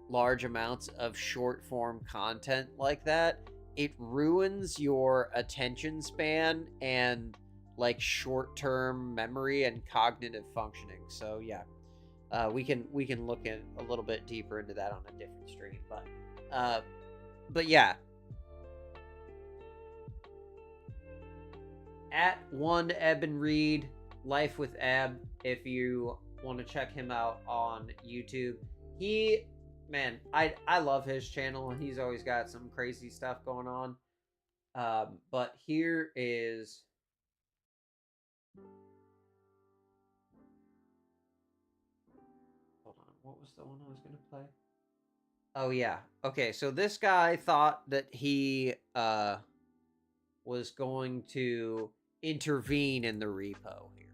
large amounts of short form content like that, it ruins your attention span and like short term memory and cognitive functioning. So yeah, we can look at a little bit deeper into that on a different stream, but yeah. At one Ebb and Read, Life with Ebb, if you want to check him out on YouTube. Man, I love his channel. He's always got some crazy stuff going on. But here is... Hold on, what was the one I was going to play? Oh, yeah. Okay, so this guy thought that he was going to intervene in the repo here.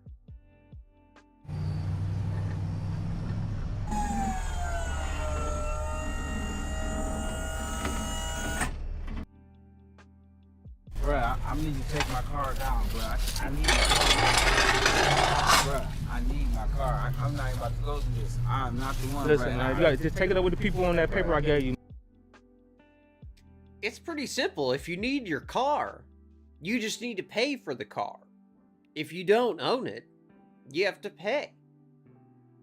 Bruh, I need you to take my car down, bruh. I need my car. Bruh, I need my car. I'm not even about to go through this. I'm not the one, Listen, bruh. man, you gotta just take it up with the people on that paper I gave you. It's pretty simple. If you need your car, you just need to pay for the car. If you don't own it, you have to pay.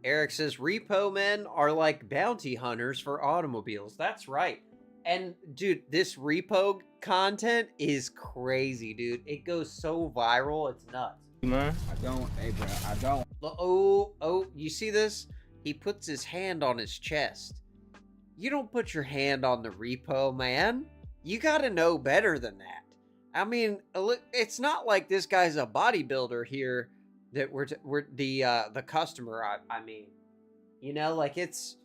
Eric says repo men are like bounty hunters for automobiles. That's right. And dude, this repo content is crazy, dude. It goes so viral, it's nuts. Man. I don't, hey, bro, I don't. Oh, you see this? He puts his hand on his chest. You don't put your hand on the repo, man. You gotta know better than that. I mean, it's not like this guy's a bodybuilder here that we're the customer. I mean, you know, like it's...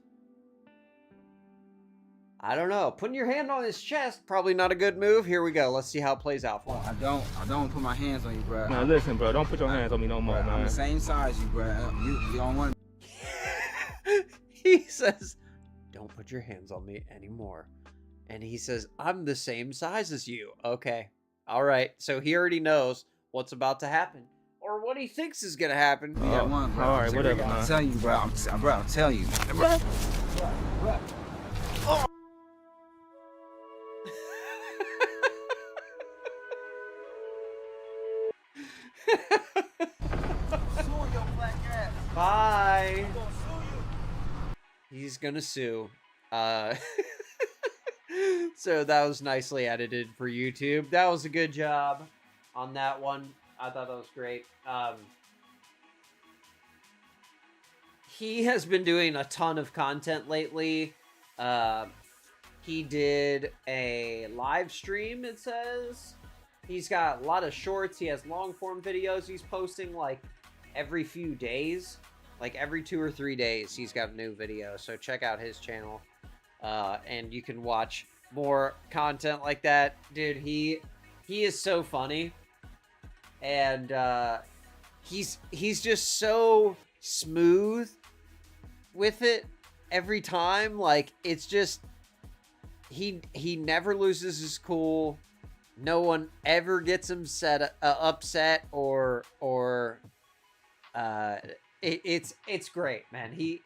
I don't know. Putting your hand on his chest, probably not a good move. Here we go. Let's see how it plays out for him. I don't put my hands on you, bro. Now listen, bro, don't put your hands on me no more, Bruh, man. I'm the same size as you, bro. You don't want to... He says, don't put your hands on me anymore. And he says, I'm the same size as you. Okay. All right. So he already knows what's about to happen. Or what he thinks is going to happen. We got one, bro. All right, whatever, man. I'm telling you, bro. I'm telling you. Bro. Oh. Bye. He's gonna sue. So that was nicely edited for YouTube. That was a good job on that one. I thought that was great. He has been doing a ton of content lately. He did a live stream, it says. He's got a lot of shorts. He has long form videos he's posting like every few days. Like every 2 or 3 days he's got a new video. So check out his channel. And you can watch more content like that. Dude, he is so funny. And he's just so smooth with it every time. Like it's just he never loses his cool. No one ever gets him upset or it's great, man. He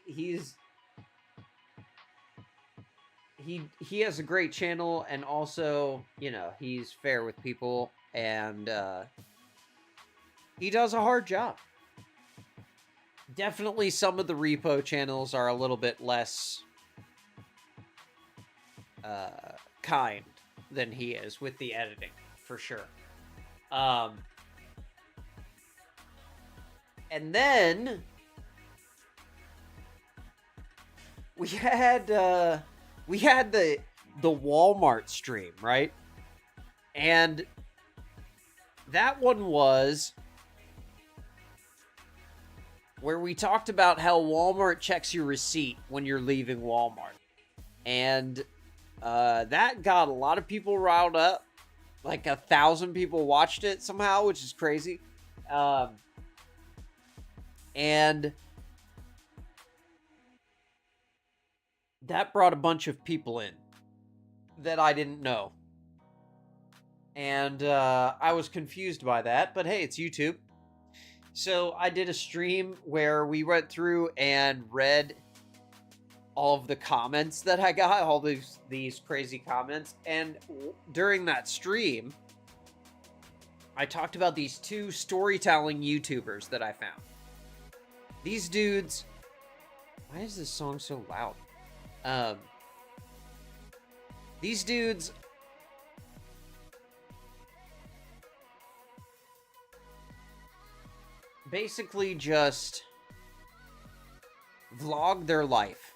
has a great channel, and also, you know, he's fair with people, and he does a hard job. Definitely some of the repo channels are a little bit less kind than he is with the editing, for sure. And then we had the Walmart stream, right? And that one was where we talked about how Walmart checks your receipt when you're leaving Walmart. And that got a lot of people riled up. Like 1,000 people watched it somehow, which is crazy. And that brought a bunch of people in that I didn't know. And I was confused by that, but hey, it's YouTube. So I did a stream where we went through and read all of the comments that I got, all these crazy comments. And during that stream, I talked about these two storytelling YouTubers that I found. These dudes... Why is this song so loud? These dudes basically just vlog their life.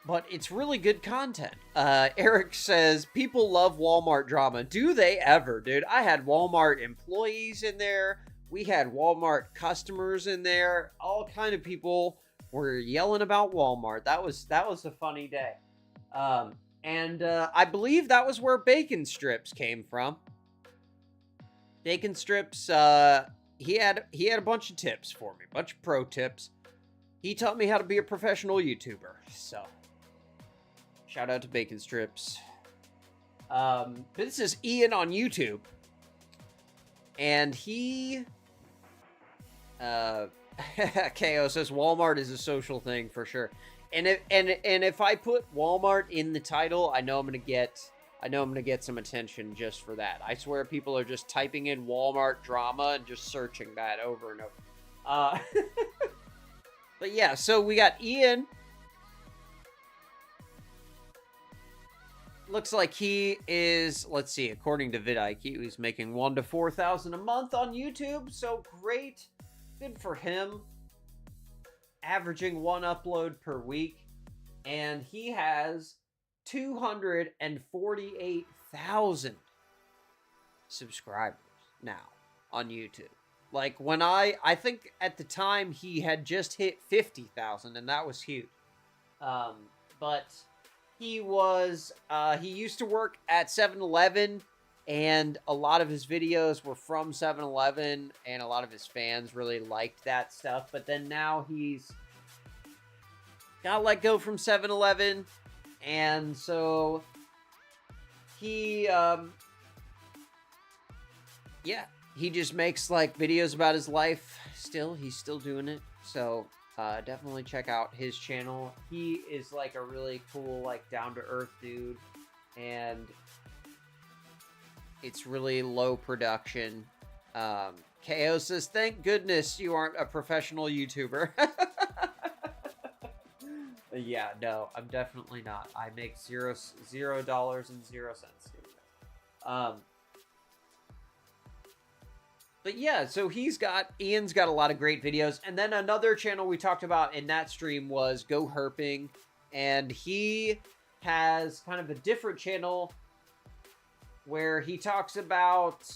But it's really good content. Eric says, people love Walmart drama. Do they ever, dude? I had Walmart employees in there. We had Walmart customers in there. All kind of people were yelling about Walmart. That was a funny day. And I believe that was where Bacon Strips came from. Bacon Strips, he had a bunch of tips for me, a bunch of pro tips. He taught me how to be a professional YouTuber. So, shout out to Bacon Strips. This is Ian on YouTube, and he, KO says Walmart is a social thing for sure. And if I put Walmart in the title, I know I'm gonna get some attention just for that. I swear people are just typing in Walmart drama and just searching that over and over. But yeah, so we got Ian. Looks like he is, let's see, according to vidIQ, he's making $1,000 to $4,000 a month on YouTube. So great. Good for him. Averaging one upload per week. And he has 248,000 subscribers now on YouTube. Like when I think at the time he had just hit 50,000, and that was huge. But he was, he used to work at 7-Eleven, and a lot of his videos were from 7-Eleven, and a lot of his fans really liked that stuff. But then now he's got let go from 7-Eleven, and so he, yeah, he just makes like videos about his life still. He's still doing it. So definitely check out his channel. He is like a really cool, like down-to-earth dude, and it's really low production. KO says, thank goodness you aren't a professional YouTuber. Yeah, no, I'm definitely not. I make $0.00. But yeah, so Ian's got a lot of great videos. And then another channel we talked about in that stream was Go Herping. And he has kind of a different channel where he talks about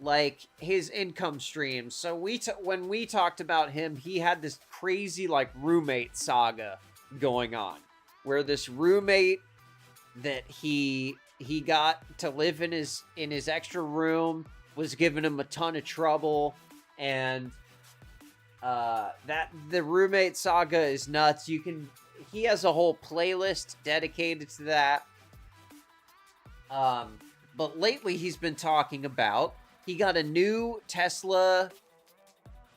like his income streams. So when we talked about him, he had this crazy like roommate saga going on, where this roommate that he got to live in his extra room was giving him a ton of trouble, and that the roommate saga is nuts. He has a whole playlist dedicated to that. But lately he's been talking about, he got a new Tesla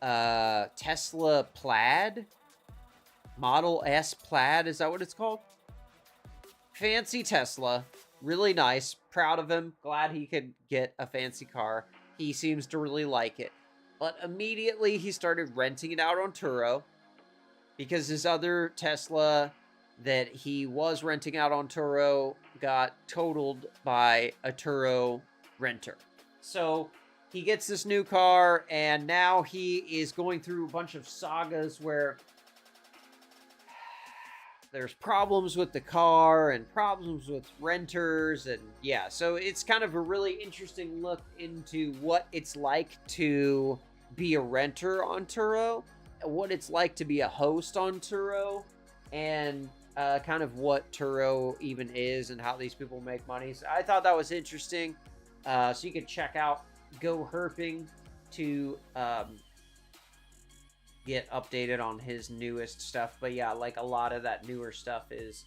Plaid, Model S Plaid, is that what it's called? Fancy Tesla, really nice, proud of him, glad he could get a fancy car. He seems to really like it. But immediately he started renting it out on Turo, because his other Tesla that he was renting out on Turo got totaled by a Turo renter. So he gets this new car, and now he is going through a bunch of sagas where there's problems with the car and problems with renters, and yeah, so it's kind of a really interesting look into what it's like to be a renter on Turo, what it's like to be a host on Turo, and kind of what Turo even is and how these people make money. So I thought that was interesting. So you can check out Go Herping to get updated on his newest stuff. But yeah, like a lot of that newer stuff is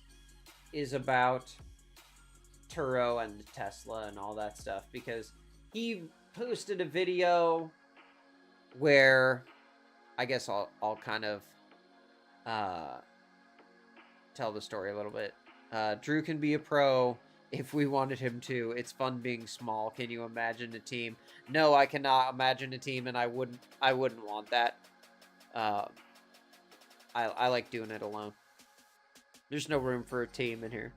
about Turo and Tesla and all that stuff, because he posted a video where I guess I'll kind of tell the story a little bit. Drew can be a pro if we wanted him to. It's fun being small. Can you imagine a team? No, I cannot imagine a team, and I wouldn't want that. I like doing it alone. There's no room for a team in here.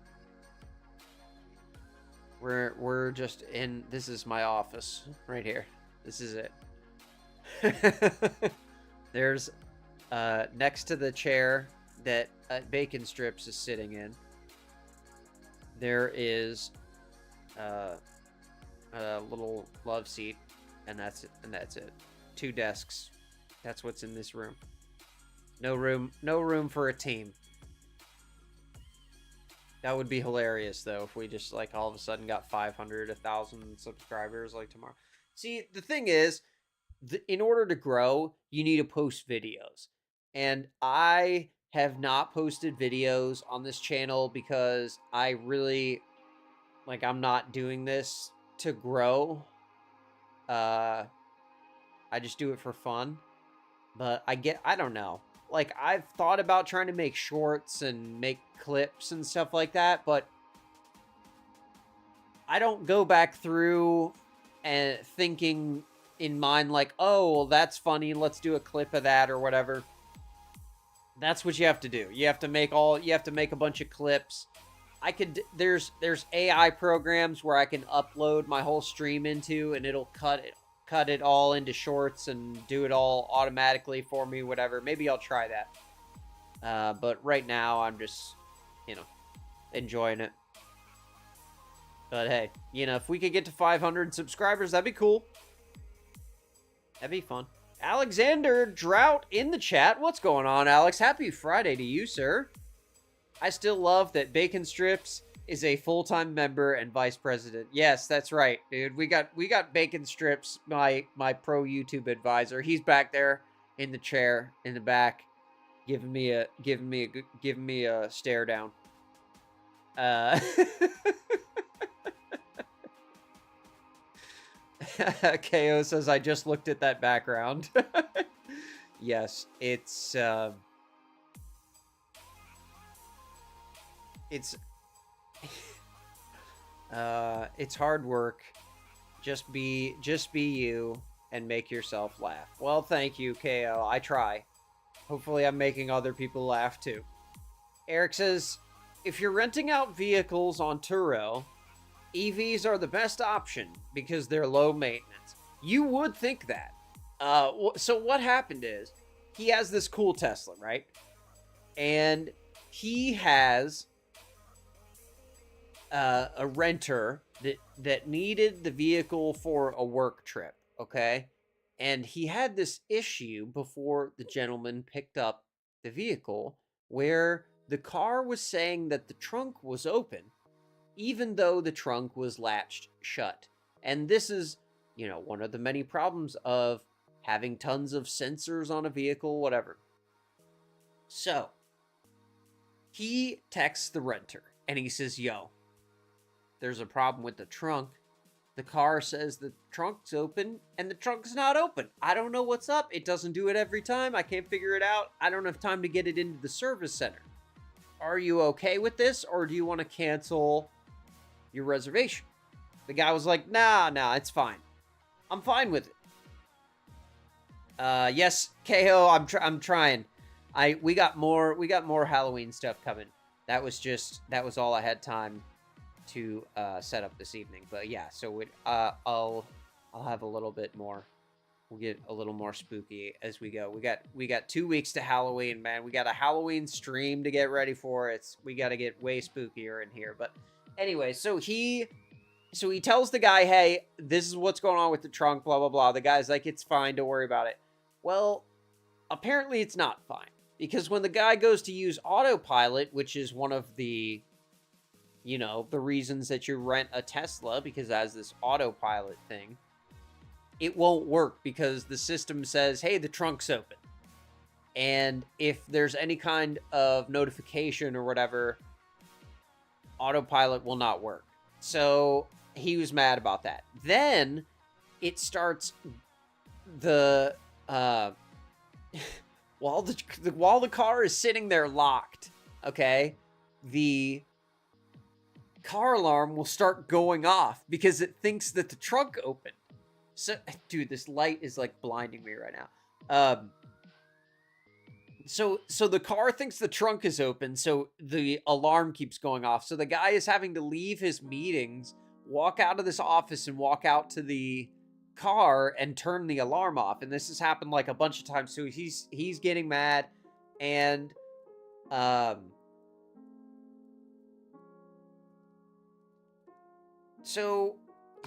We're just in. This is my office right here. This is it. There's next to the chair that Bacon Strips is sitting in, there is a little love seat, and that's it. 2 desks. That's what's in this room. No room for a team. That would be hilarious, though, if we just, like, all of a sudden got 500, 1,000 subscribers, like, tomorrow. See, the thing is, in order to grow, you need to post videos. And I have not posted videos on this channel because I really, like, I'm not doing this to grow. I just do it for fun. But I don't know. Like, I've thought about trying to make shorts and make clips and stuff like that, but I don't go back through and thinking in mind like, oh, well, that's funny, let's do a clip of that or whatever. That's what you have to do. You have to make a bunch of clips. There's AI programs where I can upload my whole stream into, and it'll cut it all into shorts and do it all automatically for me, whatever. Maybe I'll try that. But right now I'm just, enjoying it. But hey, if we could get to 500 subscribers, that'd be cool. That'd be fun. Alexander Drought in the chat. What's going on, Alex? Happy Friday to you, sir. I still love that Bacon Strips is a full-time member and vice president. Yes, that's right, dude. We got Bacon Strips, my pro YouTube advisor. He's back there in the chair in the back, giving me a stare down. KO says, I just looked at that background. Yes, it's hard work. Just be you and make yourself laugh. Well, thank you, KO. I try. Hopefully I'm making other people laugh too. Eric says, if you're renting out vehicles on Turo, EVs are the best option because they're low maintenance. You would think that. So what happened is, he has this cool Tesla, right? And he has a renter that needed the vehicle for a work trip, okay? And he had this issue before the gentleman picked up the vehicle where the car was saying that the trunk was open, even though the trunk was latched shut. And this is, one of the many problems of having tons of sensors on a vehicle, whatever. So, he texts the renter, and he says, yo, there's a problem with the trunk. The car says the trunk's open, and the trunk's not open. I don't know what's up. It doesn't do it every time. I can't figure it out. I don't have time to get it into the service center. Are you okay with this, or do you want to cancel your reservation? The guy was like, nah, it's fine. I'm fine with it. Yes, KO, I'm trying. We got more Halloween stuff coming. That was all I had time to set up this evening. But yeah, so I'll have a little bit more. We'll get a little more spooky as we go. We got 2 weeks to Halloween, man. We got a Halloween stream to get ready for. We got to get way spookier in here. But anyway, so he tells the guy, hey, this is what's going on with the trunk, blah, blah, blah. The guy's like, it's fine, don't worry about it. Well, apparently it's not fine. Because when the guy goes to use autopilot, which is one of the, the reasons that you rent a Tesla, because it has this autopilot thing, it won't work because the system says, hey, the trunk's open. And if there's any kind of notification or whatever, autopilot will not work. So he was mad about that. Then it starts the while the car is sitting there locked, okay, the car alarm will start going off because it thinks that the trunk opened. So, dude, this light is like blinding me right now. So the car thinks the trunk is open, so the alarm keeps going off. So the guy is having to leave his meetings, walk out of this office, and walk out to the car and turn the alarm off. And this has happened like a bunch of times. So he's getting mad, and so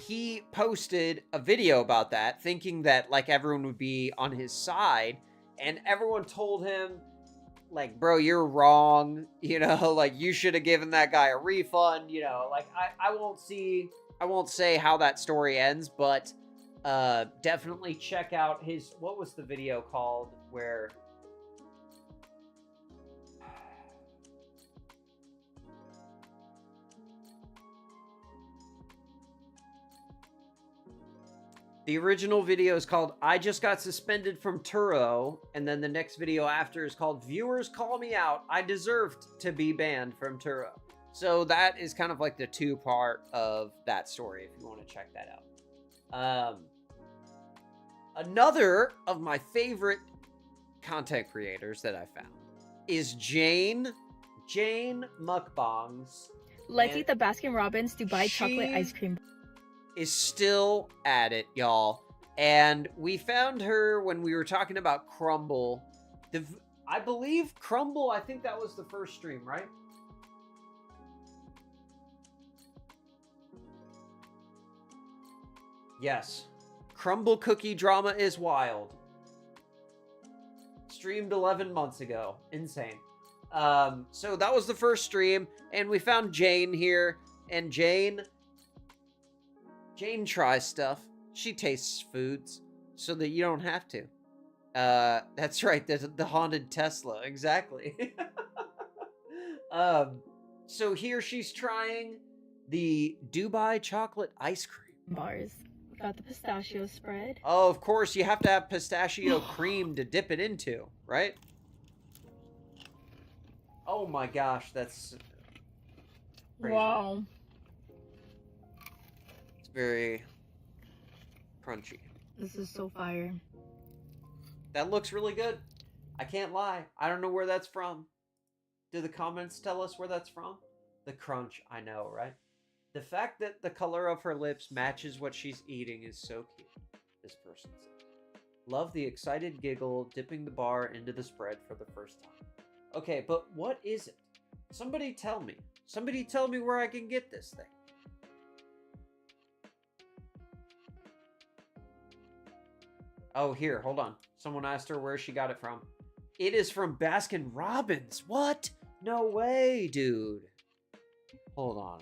he posted a video about that, thinking that like everyone would be on his side. And everyone told him, like, bro, you're wrong. You know, like, you should have given that guy a refund. You know, like, I won't say how that story ends, but definitely check out his, what was the video called where... The original video is called I Just Got Suspended from Turo, and then the next video after is called Viewers Call Me Out. I Deserved to be Banned from Turo. So that is kind of like the two-part of that story, if you want to check that out. Another of my favorite content creators that I found is Jane Mukbangs. Likely the Baskin-Robbins Dubai chocolate ice cream. Is still at it, y'all. And we found her when we were talking about Crumble. I believe Crumble, I think that was the first stream, right? Yes. Crumble cookie drama is wild. Streamed 11 months ago. Insane. So that was the first stream, and we found Jane here, and Jane tries stuff. She tastes foods so that you don't have to. That's right, the haunted Tesla, exactly. So here she's trying the Dubai chocolate ice cream. Bars. We got the pistachio spread. Oh, of course, you have to have pistachio cream to dip it into, right? Oh my gosh, that's crazy. Wow. Very crunchy. This is so fire. That looks really good. I can't lie. I don't know where that's from. Do the comments tell us where that's from? The crunch, I know, right? The fact that the color of her lips matches what she's eating is so cute, this person said. Love the excited giggle, dipping the bar into the spread for the first time. Okay, but what is it? Somebody tell me. Somebody tell me where I can get this thing. Oh, here, hold on. Someone asked her where she got it from. It is from Baskin Robbins. What? No way, dude. Hold on.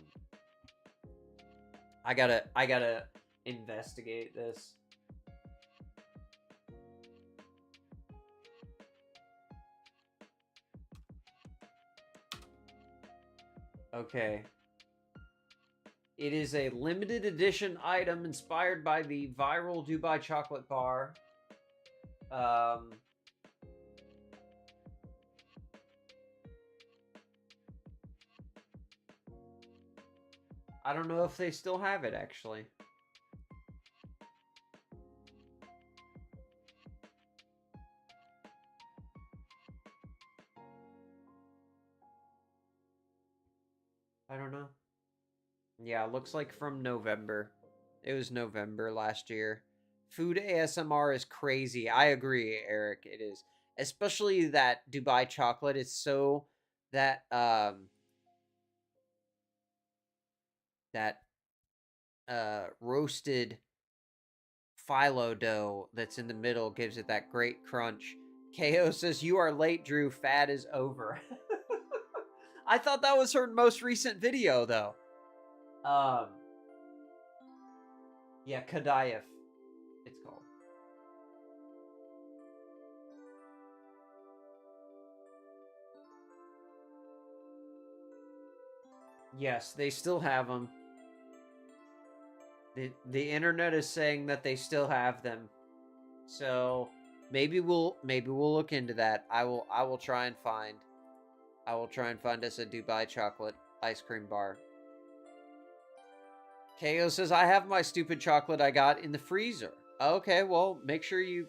I gotta investigate this. Okay. It is a limited edition item inspired by the viral Dubai chocolate bar. I don't know if they still have it, actually. I don't know. Yeah, looks like from November. It was November last year. Food ASMR is crazy. I agree, Eric. It is. Especially that Dubai chocolate is so... That, roasted phyllo dough that's in the middle gives it that great crunch. KO says, you are late, Drew. Fad is over. I thought that was her most recent video, though. Yeah, Kadayef, it's called. Yes, they still have them. The internet is saying that they still have them. So maybe we'll look into that. I will try and find us a Dubai chocolate ice cream bar. KO says, I have my stupid chocolate I got in the freezer. Okay, well, make sure you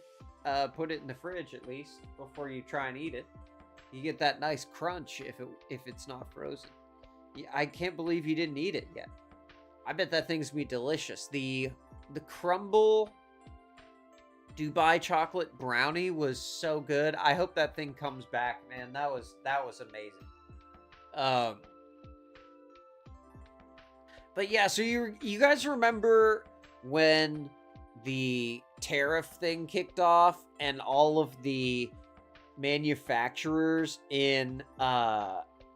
put it in the fridge at least before you try and eat it. You get that nice crunch if it's not frozen. Yeah, I can't believe you didn't eat it yet. I bet that thing's gonna be delicious. The crumble Dubai chocolate brownie was so good. I hope that thing comes back, man. That was amazing. But yeah, so you guys remember when the tariff thing kicked off and all of the manufacturers in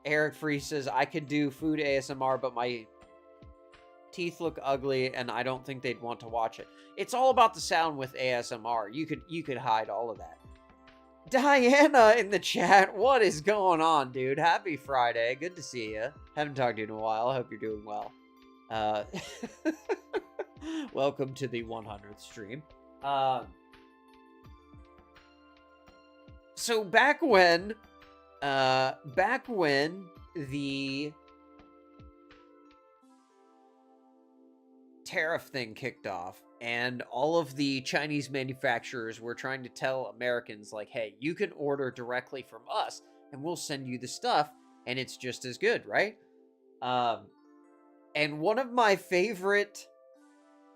Eric Free says I could do food ASMR, but my teeth look ugly and I don't think they'd want to watch it. It's all about the sound with ASMR. You could hide all of that. Diana in the chat, what is going on, dude? Happy Friday. Good to see you. Haven't talked to you in a while. I hope you're doing well. Welcome to the 100th stream. So back when the tariff thing kicked off and all of the Chinese manufacturers were trying to tell Americans like, hey, you can order directly from us and we'll send you the stuff and it's just as good, right? And one of my favorite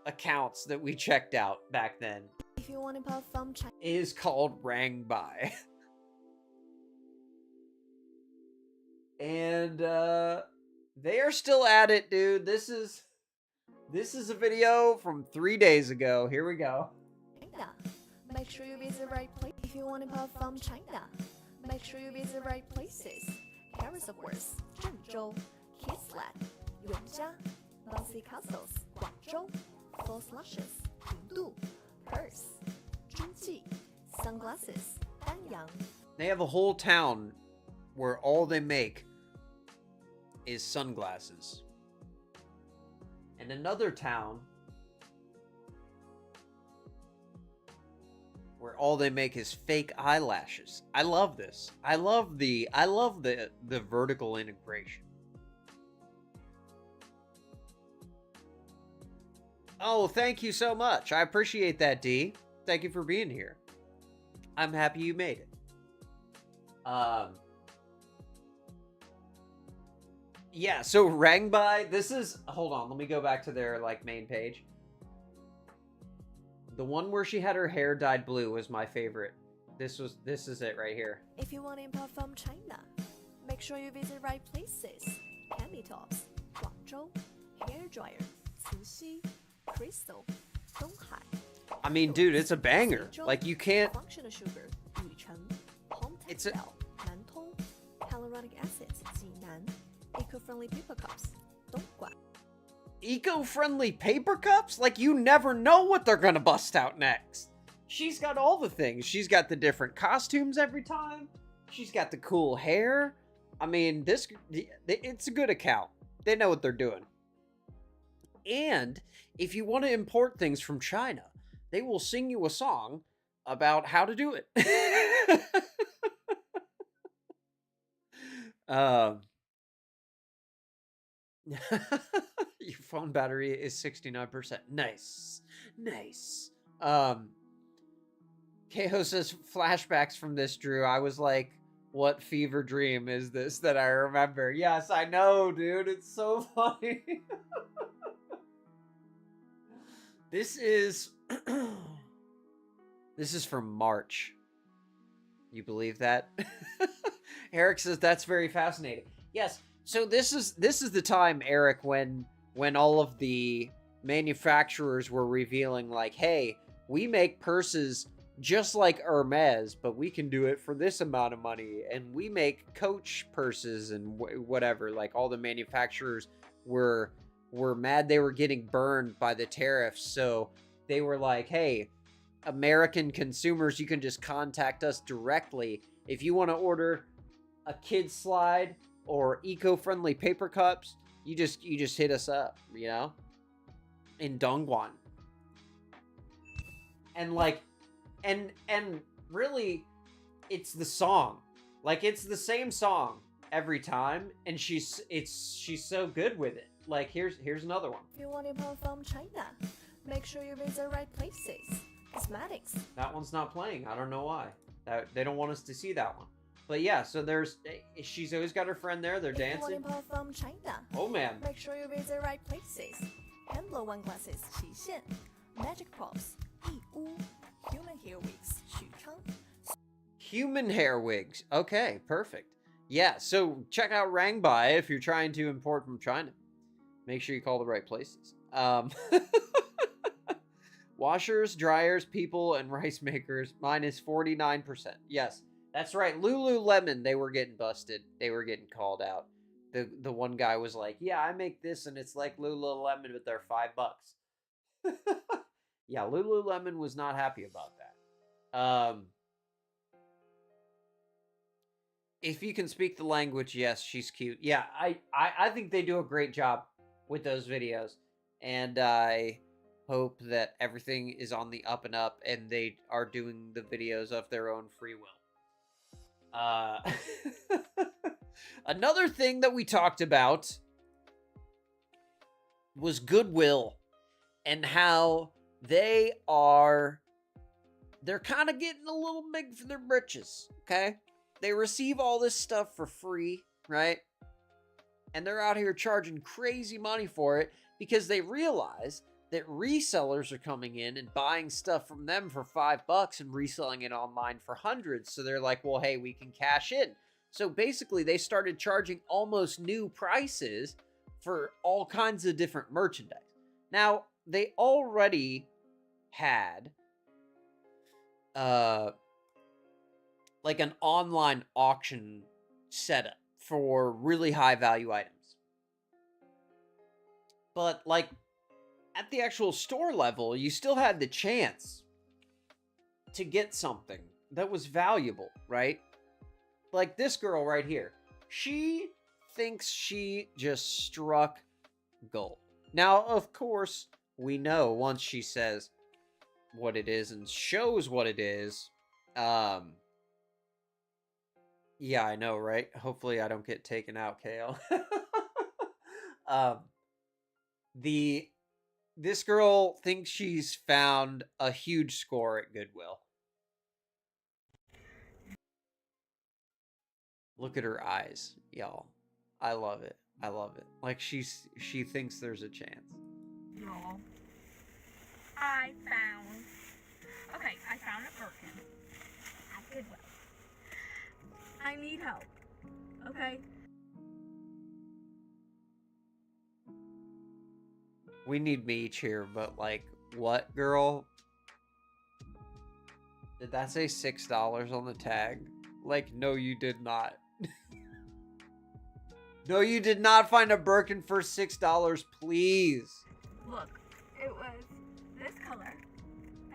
accounts that we checked out back then if you want to buy from China is called Rang Bai. And they are still at it, dude. This is a video from 3 days ago. Here we go. China. Make sure you visit the right place. If you want to buy from China, make sure you visit the right places. Paris, of course, Zhengzhou, Kidsland, Yuanjia, Bouncy Castles, Guangzhou, False Lashes, Chengdu, Perth, Zhongji, Sunglasses, Danyang. They have a whole town where all they make is sunglasses. And another town where all they make is fake eyelashes. I love this. I love the vertical integration. Oh, thank you so much. I appreciate that, D. Thank you for being here. I'm happy you made it. Yeah, so Rangbai, this is, hold on, let me go back to their, like, main page. The one where she had her hair dyed blue was my favorite. This is it right here. If you want to import from China, make sure you visit right places. Candy tops, Guangzhou, hair dryer, Cixi, Crystal, Donghai. I mean, dude, it's a banger. Like, you can't... Functional sugar, Yucheng, home It's a... textile, Nantong, hyaluronic acid, Jinan, eco-friendly paper cups, Dongguan. Eco-friendly paper cups? Like, you never know what they're gonna bust out next. She's got all the things. She's got the different costumes every time. She's got the cool hair. I mean, it's a good account. They know what they're doing. And if you want to import things from China, they will sing you a song about how to do it. Your phone battery is 69%. Nice. KO says flashbacks from this, Drew. I was like, what fever dream is this that I remember? Yes, I know, dude. It's so funny. This is from March. You believe that? Eric says that's very fascinating. Yes. So this is the time, Eric, when all of the manufacturers were revealing like, hey, we make purses just like Hermes, but we can do it for this amount of money, and we make Coach purses and whatever. Like, all the manufacturers were mad they were getting burned by the tariffs, so they were like, hey, American consumers, you can just contact us directly if you want to order a kid slide or eco-friendly paper cups. you just hit us up, you know, in Dongguan. And like, and really, it's the song. Like, it's the same song every time, and she's so good with it. Like, here's another one. If you want import from China, make sure you visit the right places. Cosmetics. That one's not playing. I don't know why. They don't want us to see that one. But yeah, so she's always got her friend there. They're If you dancing. want import from China, Oh man. make sure you visit the right places. Hand blow one glasses, 旗线. Magic props, 义乌. Human hair wigs, 许康. Human hair wigs. Okay, perfect. Yeah, so check out Rangbai if you're trying to import from China. Make sure you call the right places. Washers, dryers, people, and rice makers, minus 49%. Yes, that's right. Lululemon, they were getting busted. They were getting called out. The one guy was like, yeah, I make this, and it's like Lululemon, but they're $5. Yeah, Lululemon was not happy about that. If you can speak the language, yes, she's cute. Yeah, I think they do a great job with those videos. And I hope that everything is on the up and up and they are doing the videos of their own free will. Another thing that we talked about was Goodwill and how they're kind of getting a little big for their britches, okay? They receive all this stuff for free, right? And they're out here charging crazy money for it because they realize that resellers are coming in and buying stuff from them for $5 and reselling it online for hundreds. So they're like, well, hey, we can cash in. So basically, they started charging almost new prices for all kinds of different merchandise. Now, they already had like an online auction setup for really high value items. But like at the actual store level, you still had the chance to get something that was valuable, right? Like this girl right here. She thinks she just struck gold. Now, of course, we know once she says what it is and shows what it is, yeah, I know, right? Hopefully I don't get taken out, Kale. This girl thinks she's found a huge score at Goodwill. Look at her eyes, y'all. I love it. I love it. Like she thinks there's a chance. Y'all, I found a Birkin at Goodwill. I need help, okay? We need Meech here, but like, what, girl? Did that say $6 on the tag? Like, no, you did not. No, you did not find a Birkin for $6, please. Look, it was this color.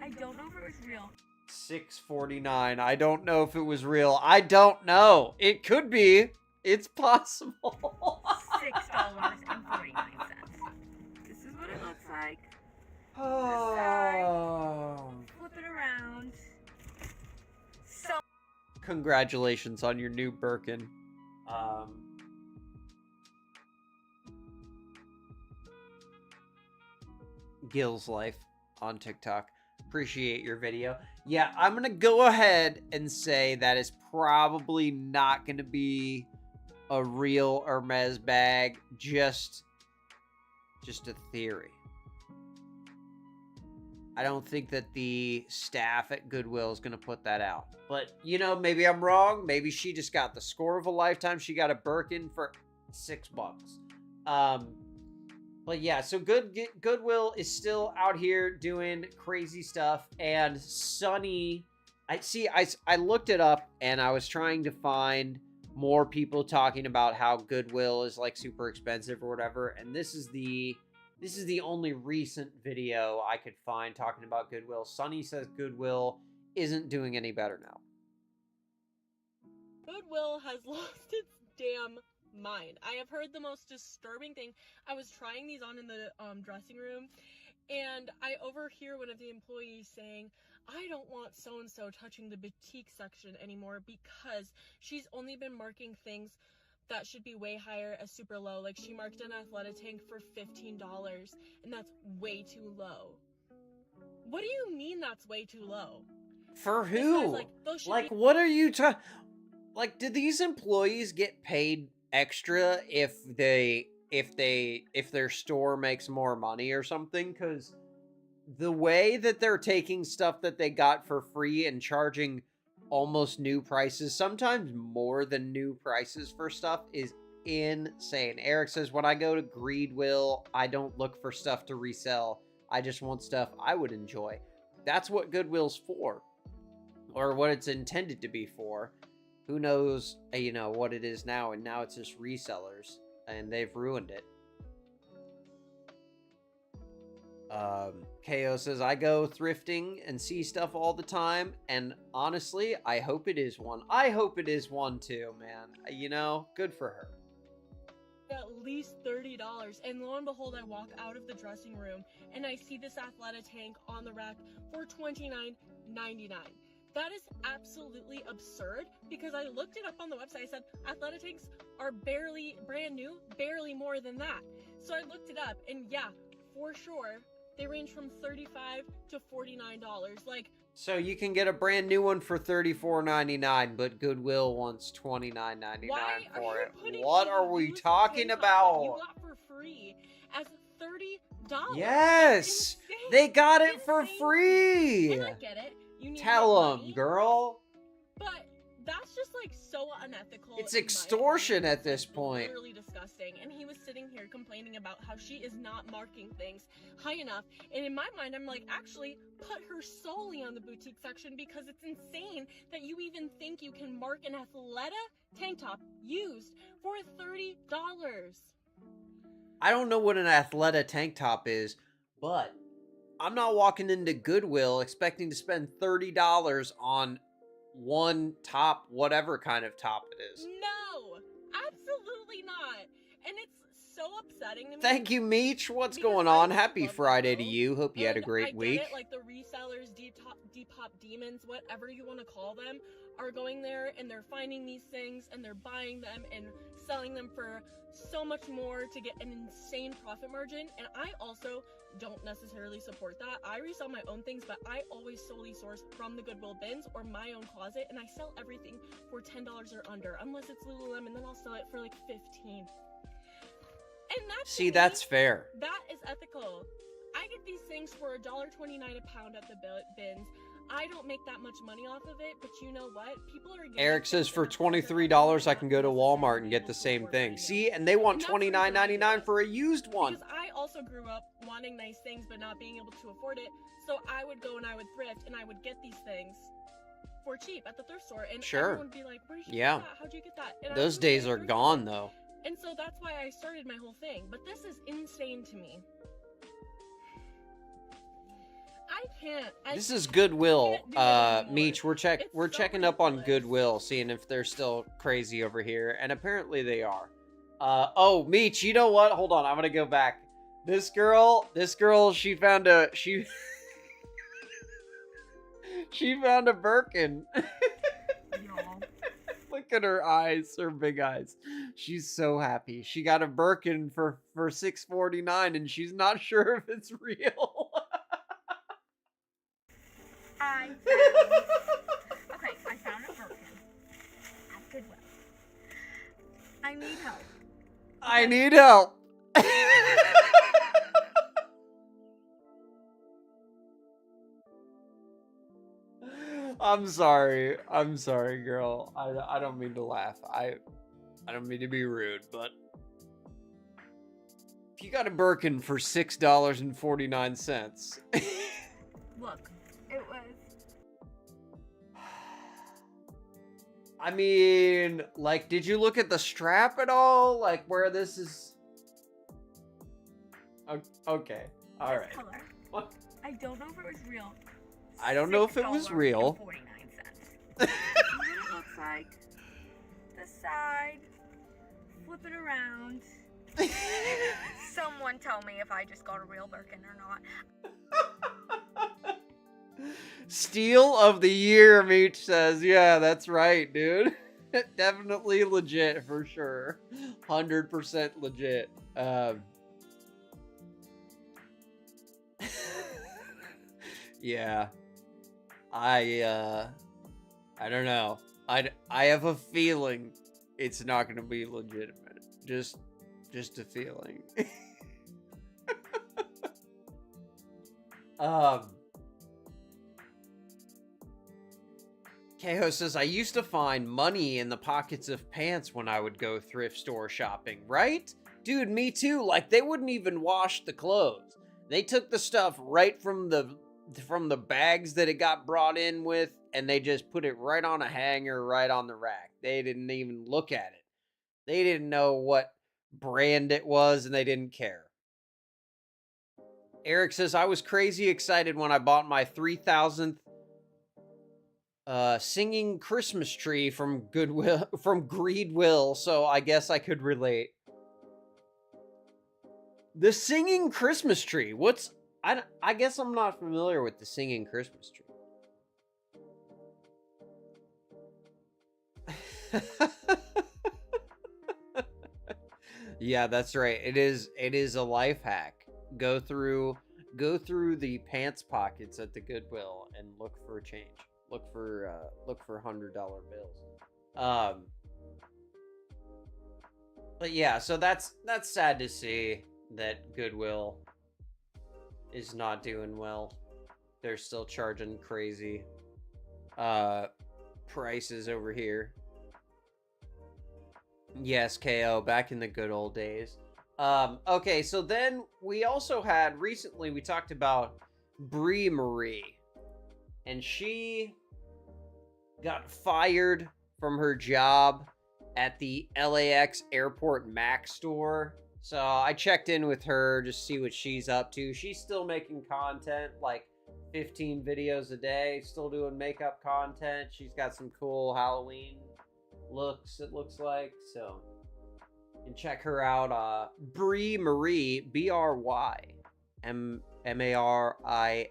I don't know if it was real. $6.49. I don't know if it was real. I don't know. It could be. It's possible. $6.49. This is what it looks like. Oh. Flip it around. So Congratulations on your new Birkin. Gil's Life on TikTok. Appreciate your video. Yeah, I'm gonna go ahead and say that is probably not gonna be a real Hermes bag, just a theory. I don't think that the staff at Goodwill is gonna put that out. But, you know, maybe I'm wrong. Maybe she just got the score of a lifetime. She got a Birkin for $6. But yeah, so Goodwill is still out here doing crazy stuff. And Sunny, I looked it up and I was trying to find more people talking about how Goodwill is like super expensive or whatever. And this is the only recent video I could find talking about Goodwill. Sunny says Goodwill isn't doing any better now. Goodwill has lost its damn mind. I have heard the most disturbing thing. I was trying these on in the dressing room, and I overhear one of the employees saying, I don't want so-and-so touching the boutique section anymore because she's only been marking things that should be way higher as super low. Like, she marked an Athleta tank for $15, and that's way too low. What do you mean that's way too low? For Besides, who? like, those should Like, be- what are you talking? Like, do these employees get paid extra if their store makes more money or something? Because the way that they're taking stuff that they got for free and charging almost new prices, sometimes more than new prices for stuff, is insane. Eric says, when I go to Greedwill, I don't look for stuff to resell. I just want stuff I would enjoy. That's what Goodwill's for, or what it's intended to be for. Who knows, you know, what it is now, and now it's just resellers, and they've ruined it. KO says, I go thrifting and see stuff all the time, and honestly, I hope it is one. I hope it is one too, man. You know, good for her. At least $30, and lo and behold, I walk out of the dressing room and I see this Athleta tank on the rack for $29.99. That is absolutely absurd, because I looked it up on the website. I said Athleta tanks are barely brand new, barely more than that. So I looked it up, and yeah, for sure, they range from $35 to $49. Like, So you can get a brand new one for $34.99, but Goodwill wants $29.99 why are for you it. putting What a are we used talking tank top that you about? got for free as $30? Yes, That's insane. they got it for Insane. free. And I get it. You need Tell to them, make money, girl. but that's just like so unethical. It's in my extortion opinion. at this It's point. literally disgusting. And he was sitting here complaining about how she is not marking things high enough. And in my mind, I'm like, actually, put her solely on the boutique section, because it's insane that you even think you can mark an Athleta tank top used for $30. I don't know what an Athleta tank top is, but I'm not walking into Goodwill expecting to spend $30 on one top, whatever kind of top it is. No, absolutely not. And it's so upsetting to me. Thank you, Meech. What's Because going I on? just Happy love Friday to Goodwill, you. Hope you had a and I great get week. it, like the resellers, Depop demons, whatever you want to call them, are going there and they're finding these things and they're buying them and selling them for so much more to get an insane profit margin. And I also don't necessarily support that. I resell my own things, but I always solely source from the Goodwill bins or my own closet, and I sell everything for $10 or under, unless it's Lululemon, then I'll sell it for like $15. And that's, See, that's fair. that is ethical. I get these things for $1.29 a pound at the bins. I don't make that much money off of it, but you know what? People are getting Eric says things for that are better $23 I than can go to not Walmart and necessarily get the able to same afford thing. right now. See, and they want And that's the reason I do $29.99 it. for a used one. Because I also grew up wanting nice things but not being able to afford it. So I would go and I would thrift and I would get these things for cheap at the thrift store. And Sure. everyone would be like, where did you Yeah. get that? How'd you get that? And I Those would go to days the are thrift gone, store. though. And so that's why I started my whole thing. But this is insane to me. I can't. This is Goodwill. can't do it anymore. Meech, we're It's so checking up on ridiculous. Goodwill, seeing if they're still crazy over here, and apparently they are. Oh, Meech, you know what? Hold on, I'm gonna go back. This girl, she found a she found a Birkin. Look at her eyes, her big eyes. She's so happy. She got a Birkin for $6.49, and she's not sure if it's real. I found a Birkin at Goodwill. I need help. I need help. I'm sorry, girl. I don't mean to laugh. I don't mean to be rude, but if you got a Birkin for $6.49. Look, it was. I mean, like, did you look at the strap at all? Like, where this is... Okay, alright. Color. What? I don't know if it was real. I don't know if it was real. $6.49. This is what it looks like. The side, flip it around. Someone tell me if I just got a real Birkin or not. Steal of the year, Meech says. Yeah, that's right, dude. Definitely legit for sure. 100% legit. Yeah. I don't know. I have a feeling it's not going to be legitimate. Just a feeling. Keho says, I used to find money in the pockets of pants when I would go thrift store shopping, right? Dude, me too. Like, they wouldn't even wash the clothes. They took the stuff right from the bags that it got brought in with, and they just put it right on a hanger, right on the rack. They didn't even look at it. They didn't know what brand it was, and they didn't care. Eric says, I was crazy excited when I bought my 3,000th singing Christmas tree from Greedwill, so I guess I could relate. The singing Christmas tree. I guess I'm not familiar with the singing Christmas tree. Yeah, that's right. It is a life hack. Go through the pants pockets at the Goodwill and look for change. Look for $100 bills. But yeah, so that's sad to see that Goodwill is not doing well. They're still charging crazy prices over here. Yes, KO, back in the good old days. Okay, so then we also had recently we talked about Brie Marie. And she got fired from her job at the LAX Airport Mac store. So I checked in with her to see what she's up to. She's still making content, like 15 videos a day, still doing makeup content. She's got some cool Halloween looks, it looks like. So, and check her out. Brie Marie, BRY MARIXX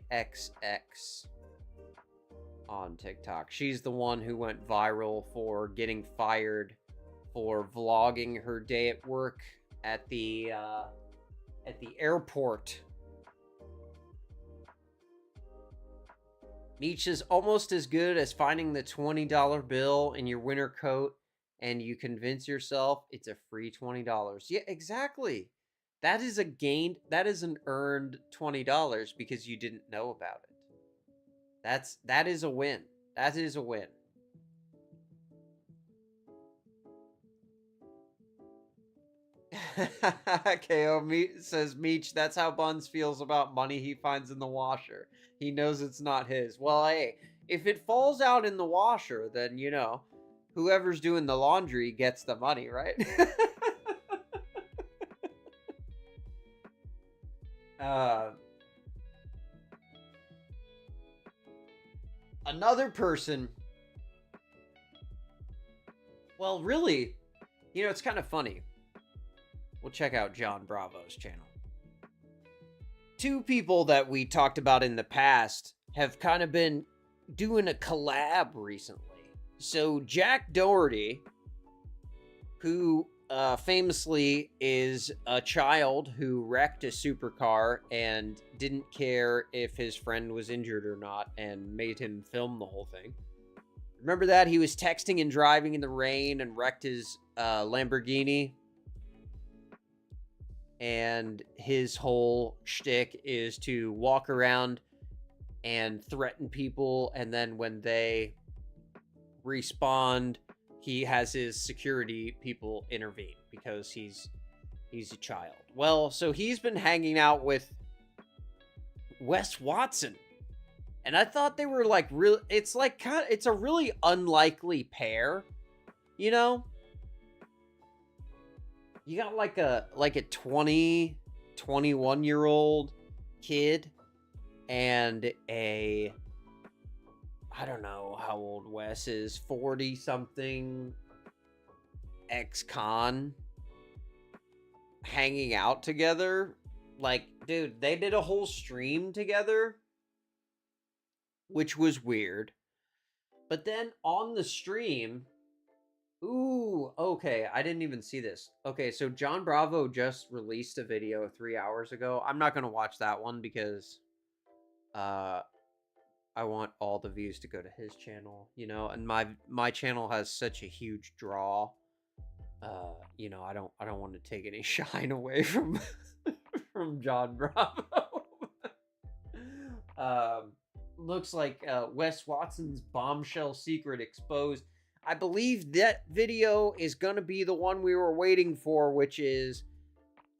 on TikTok. She's the one who went viral for getting fired for vlogging her day at work at the airport. Meech is almost as good as finding the $20 bill in your winter coat and you convince yourself it's a free $20. Yeah, exactly. That is an earned $20 because you didn't know about it. That is a win. That is a win. KO says, Meech, that's how Buns feels about money he finds in the washer. He knows it's not his. Well, hey, if it falls out in the washer, then, you know, whoever's doing the laundry gets the money, right? Another person. Well, really, you know, it's kind of funny. We'll check out John Bravo's channel. Two people that we talked about in the past have kind of been doing a collab recently. So Jack Doherty, who famously is a child who wrecked a supercar and didn't care if his friend was injured or not and made him film the whole thing. Remember that? He was texting and driving in the rain and wrecked his Lamborghini. And his whole shtick is to walk around and threaten people, and then when they respond, he has his security people intervene because he's a child. Well, so he's been hanging out with Wes Watson, and I thought they were like real. It's like it's a really unlikely pair, you know. You got like a 21-year-old kid and I don't know how old Wes is, 40 something ex-con. hanging out together. Like, dude, they did a whole stream together, which was weird. But then on the stream, ooh, okay, I didn't even see this. Okay, so John Bravo just released a video 3 hours ago. I'm not gonna watch that one because I want all the views to go to his channel, you know, and my channel has such a huge draw. You know, I don't want to take any shine away from from John Bravo. Looks like Wes Watson's bombshell secret exposed. I believe that video is gonna be the one we were waiting for, which is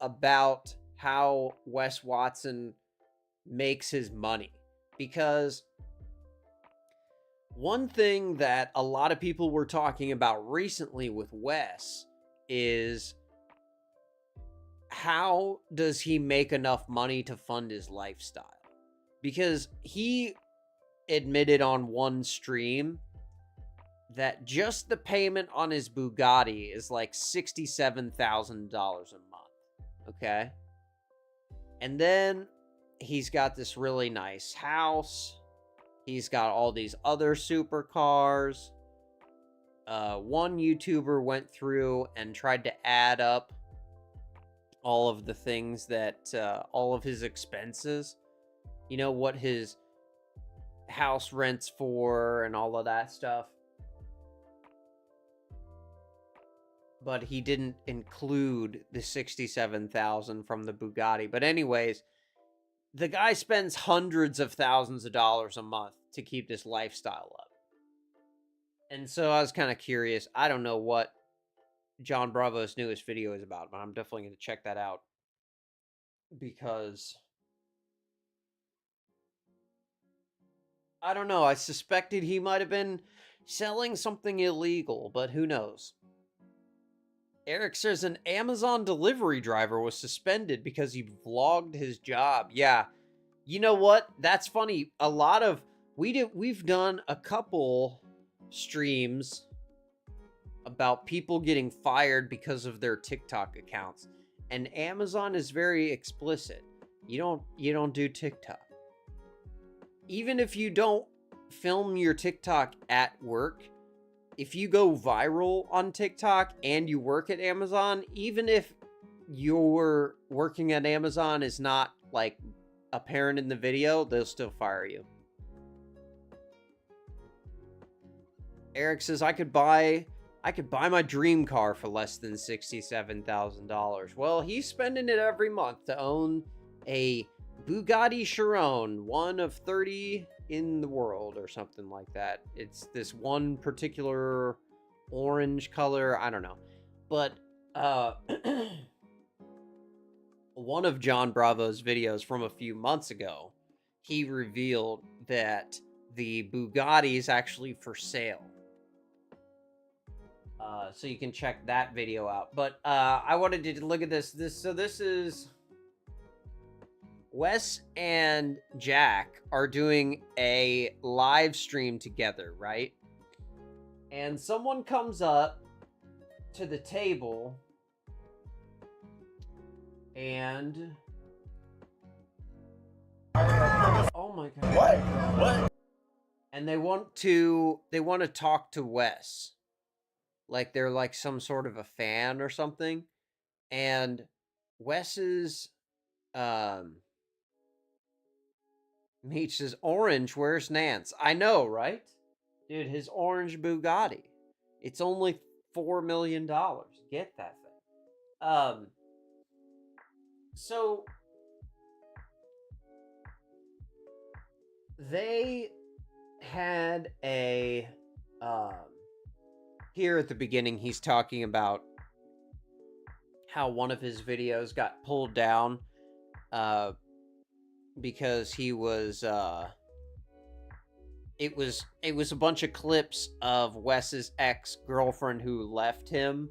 about how Wes Watson makes his money. Because one thing that a lot of people were talking about recently with Wes is how does he make enough money to fund his lifestyle? Because he admitted on one stream that just the payment on his Bugatti is like $67,000 a month, okay? And then he's got this really nice house. He's got all these other supercars. One YouTuber went through and tried to add up all of the things that, all of his expenses. You know, what his house rents for and all of that stuff. But he didn't include the $67,000 from the Bugatti. But anyways, the guy spends hundreds of thousands of dollars a month to keep this lifestyle up. And so I was kind of curious. I don't know what John Bravo's newest video is about, but I'm definitely going to check that out. Because I don't know. I suspected he might have been selling something illegal, but who knows? Eric says an Amazon delivery driver was suspended because he vlogged his job. Yeah. You know what? That's funny. A lot of we've done a couple streams about people getting fired because of their TikTok accounts. And Amazon is very explicit. You don't do TikTok. Even if you don't film your TikTok at work, if you go viral on TikTok and you work at Amazon, even if your working at Amazon is not like apparent in the video, they'll still fire you. Eric says I could buy my dream car for less than $67,000. Well, he's spending it every month to own a Bugatti Chiron, one of 30 in the world or something like that. It's this one particular orange color. I don't know. But one of John Bravo's videos from a few months ago, he revealed that the Bugatti is actually for sale. So you can check that video out. But I wanted to look at this. So this is Wes and Jack are doing a live stream together, right? And someone comes up to the table and oh my god. What? And they want to talk to Wes. Like they're like some sort of a fan or something. And Wes's Meech says, orange, where's Nance? I know, right? Dude, his orange Bugatti. It's only $4 million. Get that thing. So they had a here at the beginning he's talking about how one of his videos got pulled down because he was it was a bunch of clips of Wes's ex-girlfriend who left him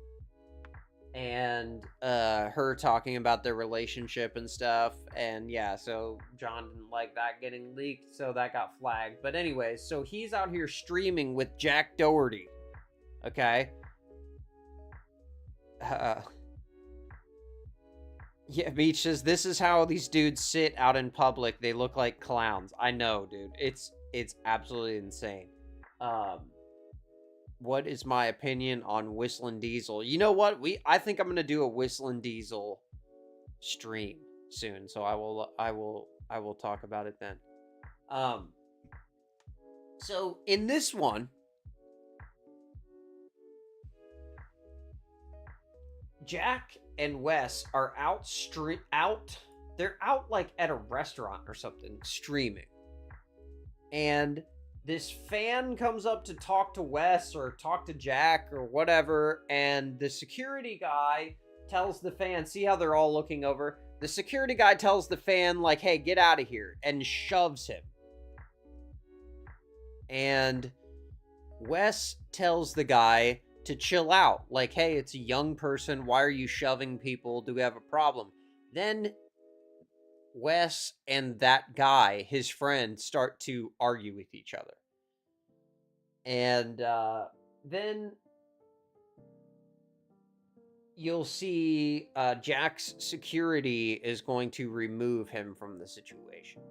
and her talking about their relationship and stuff. And yeah, so John didn't like that getting leaked, so that got flagged. But anyways, so he's out here streaming with Jack Doherty. Okay. Yeah, Beach says, this is how these dudes sit out in public. They look like clowns. I know, dude. It's absolutely insane. What is my opinion on Whistling Diesel? You know what? I think I'm gonna do a Whistling Diesel stream soon, so I will talk about it then. So in this one, Jack and Wes are they're out like at a restaurant or something streaming. And this fan comes up to talk to Wes or talk to Jack or whatever, and the security guy tells the fan, see how they're all looking over? The security guy tells the fan, like, hey, get out of here, and shoves him. And Wes tells the guy to chill out, like, hey, it's a young person, why are you shoving people? Do we have a problem? Then Wes and that guy, his friend, start to argue with each other. And then you'll see Jack's security is going to remove him from the situation.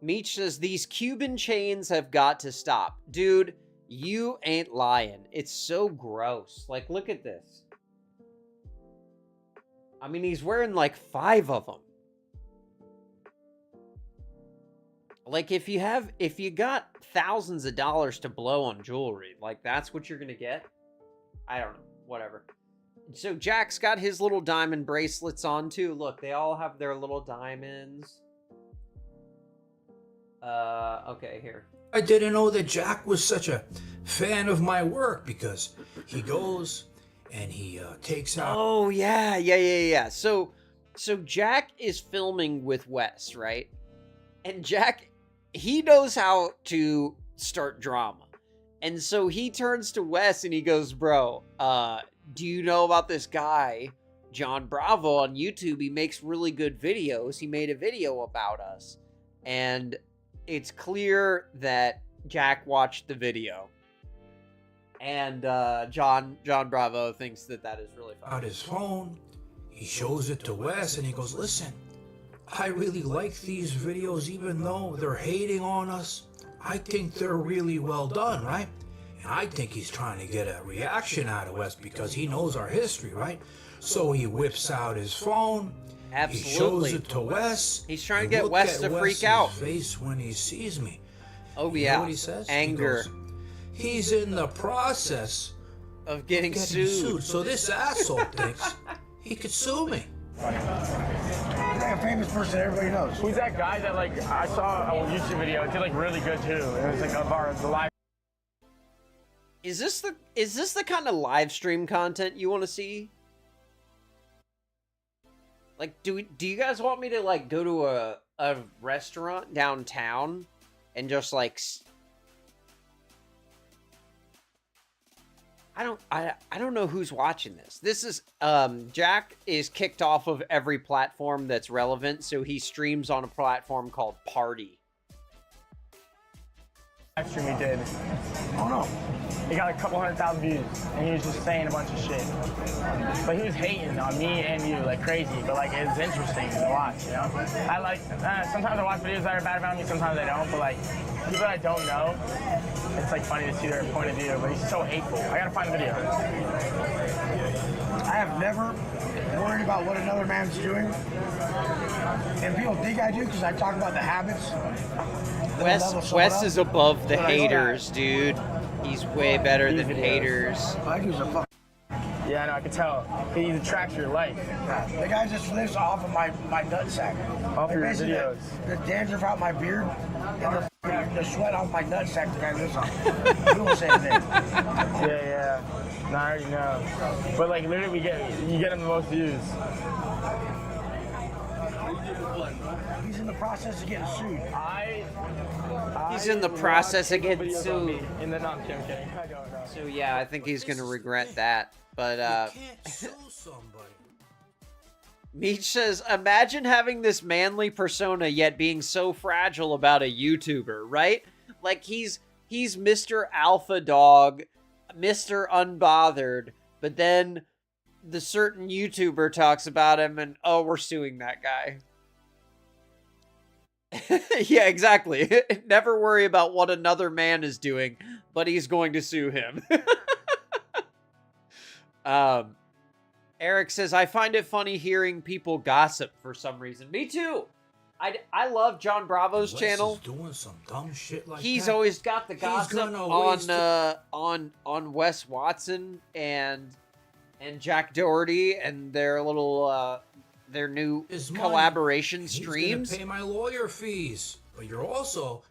Meech says, these Cuban chains have got to stop. Dude, you ain't lying. It's so gross. Like, look at this. I mean, he's wearing like 5 of them. Like, if you got thousands of dollars to blow on jewelry, like, that's what you're gonna get? I don't know. Whatever. So Jack's got his little diamond bracelets on, too. Look, they all have their little diamonds. Okay, here. I didn't know that Jack was such a fan of my work because he goes and he takes out... Oh, yeah. So Jack is filming with Wes, right? And Jack, he knows how to start drama. And so he turns to Wes and he goes, bro, do you know about this guy, John Bravo, on YouTube? He makes really good videos. He made a video about us. And it's clear that Jack watched the video. And John Bravo thinks that is really funny. Out his phone, he shows it to Wes and he goes, listen, I really like these videos even though they're hating on us. I think they're really well done, right? And I think he's trying to get a reaction out of Wes because he knows our history, right? So he whips out his phone. Absolutely. He shows it to Wes. He's trying to get Wes to freak out. Face when he sees me. Oh, you yeah. know what he says? Anger. He goes, he's in the process of getting sued. So this asshole thinks he could sue me. He's like a famous person everybody knows. Who's that guy that, like, I saw a YouTube video? It did, like, really good, too. It was, like, of the live. Is this the kind of live stream content you want to see? Like, do you guys want me to, like, go to a restaurant downtown and just, like, I don't know who's watching this. This is Jack is kicked off of every platform that's relevant, so he streams on a platform called Party. Live stream he did. Oh no. He got a couple 100,000 views, and he was just saying a bunch of shit. But he was hating on me and you like crazy, but like it's interesting to watch, you know? I like, sometimes I watch videos that are bad about me, sometimes I don't, but like, people that I don't know, it's like funny to see their point of view, but he's so hateful. I gotta find the video. I have never worried about what another man's doing. And people think I do because I talk about the habits. Wes is above the haters, dude. He's way better than haters. I use a fuck. Yeah, I know, I can tell. He attracts your life. The guy just lives off of my nutsack. Off your videos. The dandruff out my beard and the sweat off my nutsack the guy lives on. You will say that. Yeah. No, I already know. But like literally you get him the most views. He's in the process of getting sued. He's in the process of getting sued. And then I'm kidding. I don't know. So yeah, I think he's gonna regret that. But Meech says, imagine having this manly persona yet being so fragile about a YouTuber, right? Like he's Mr. Alpha Dog, Mr. Unbothered, but then the certain YouTuber talks about him and, oh, we're suing that guy. Yeah, exactly. Never worry about what another man is doing, but he's going to sue him. Eric says, I find it funny hearing people gossip for some reason. Me too. I love John Bravo's channel. Doing some dumb shit like He's that. always got the gossip on Wes Watson and Jack Doherty and their little their new collaboration streams. He's gonna pay my lawyer fees, but you're also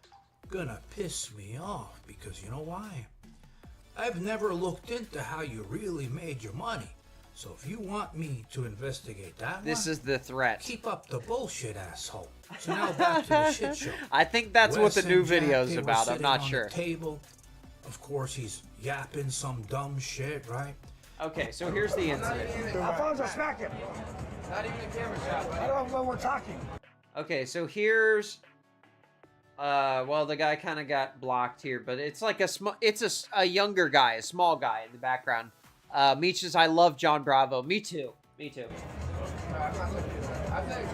gonna piss me off because you know why? I've never looked into how you really made your money. So if you want me to investigate that This is the threat. Keep up the bullshit, asshole. So now back to the shit show. I think that's what the Wes new and Jack, video's they were about. I'm sitting not on sure. the table. Of course, he's yapping some dumb shit, right? Okay, so here's the incident. Alfonso, smack him. Not even a camera shot. I don't know when we're talking. Okay, so here's well, the guy kind of got blocked here, but it's like a younger guy, a small guy in the background. Meech says, I love John Bravo. Me too. Me too.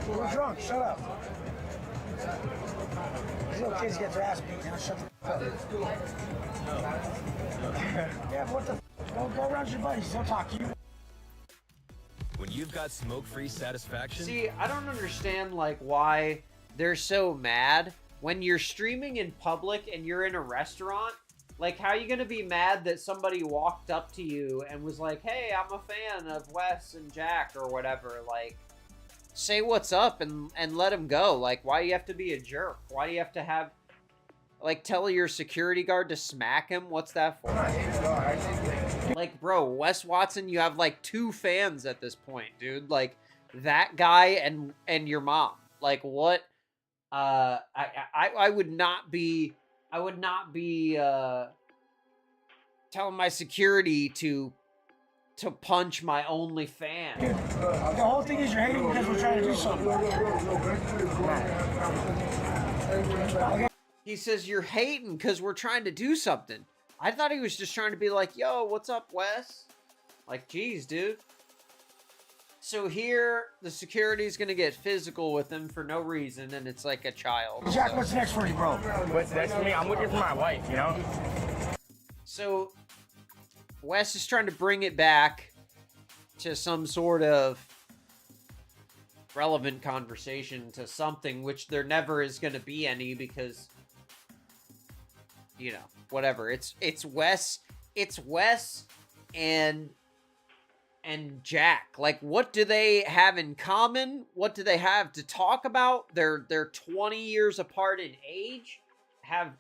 We're drunk. Shut up. These little kids get their ass beat. Now shut the fuck up. Yeah, what the f? Go around your buddies. They'll talk to you. When you've got smoke-free satisfaction. See, I don't understand like why they're so mad when you're streaming in public and you're in a restaurant. Like, how are you gonna be mad that somebody walked up to you and was like, hey, I'm a fan of Wes and Jack or whatever? Like, say what's up and let him go. Like, why do you have to be a jerk? Why do you have to have, like, tell your security guard to smack him? What's that for? Like, bro, Wes Watson, you have, like, 2 fans at this point, dude. Like, that guy and your mom. Like, what? I would not be telling my security to punch my only fan. The whole thing is you're hating because we're trying to do something. Okay. He says you're hating because we're trying to do something. I thought he was just trying to be like, yo, what's up, Wes? Like, geez, dude. So here, the security's gonna get physical with him for no reason, and it's like a child. Jack, what's next for you, bro? What's next for me? I'm looking for my wife, you know? So, Wes is trying to bring it back to some sort of relevant conversation to something, which there never is going to be any because, you know, whatever. It's Wes and Jack. Like, what do they have in common? What do they have to talk about? They're 20 years apart in age, have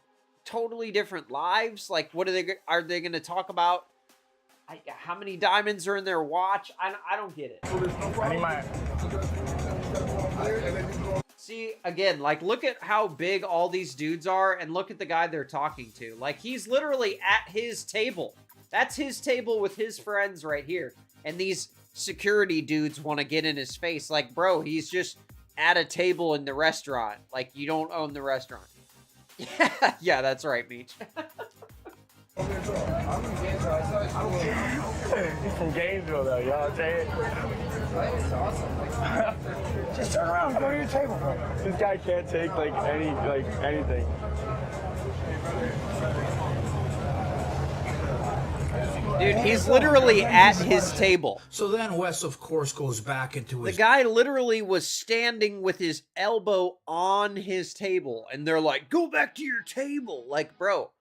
totally different lives. Like, what are they going to talk about? How many diamonds are in their watch? I don't get it. I need my... See, again, like, look at how big all these dudes are, and look at the guy they're talking to. Like, he's literally at his table. That's his table with his friends right here. And these security dudes want to get in his face. Like, bro, he's just at a table in the restaurant. Like, you don't own the restaurant. Yeah, that's right, Meech. He's from Gainesville, though, you know what I'm saying? Just turn around and go to your table, bro. This guy can't take, anything. Dude, he's literally at his table. So then Wes, of course, goes back into his... The guy literally was standing with his elbow on his table, and they're like, go back to your table. Like, bro,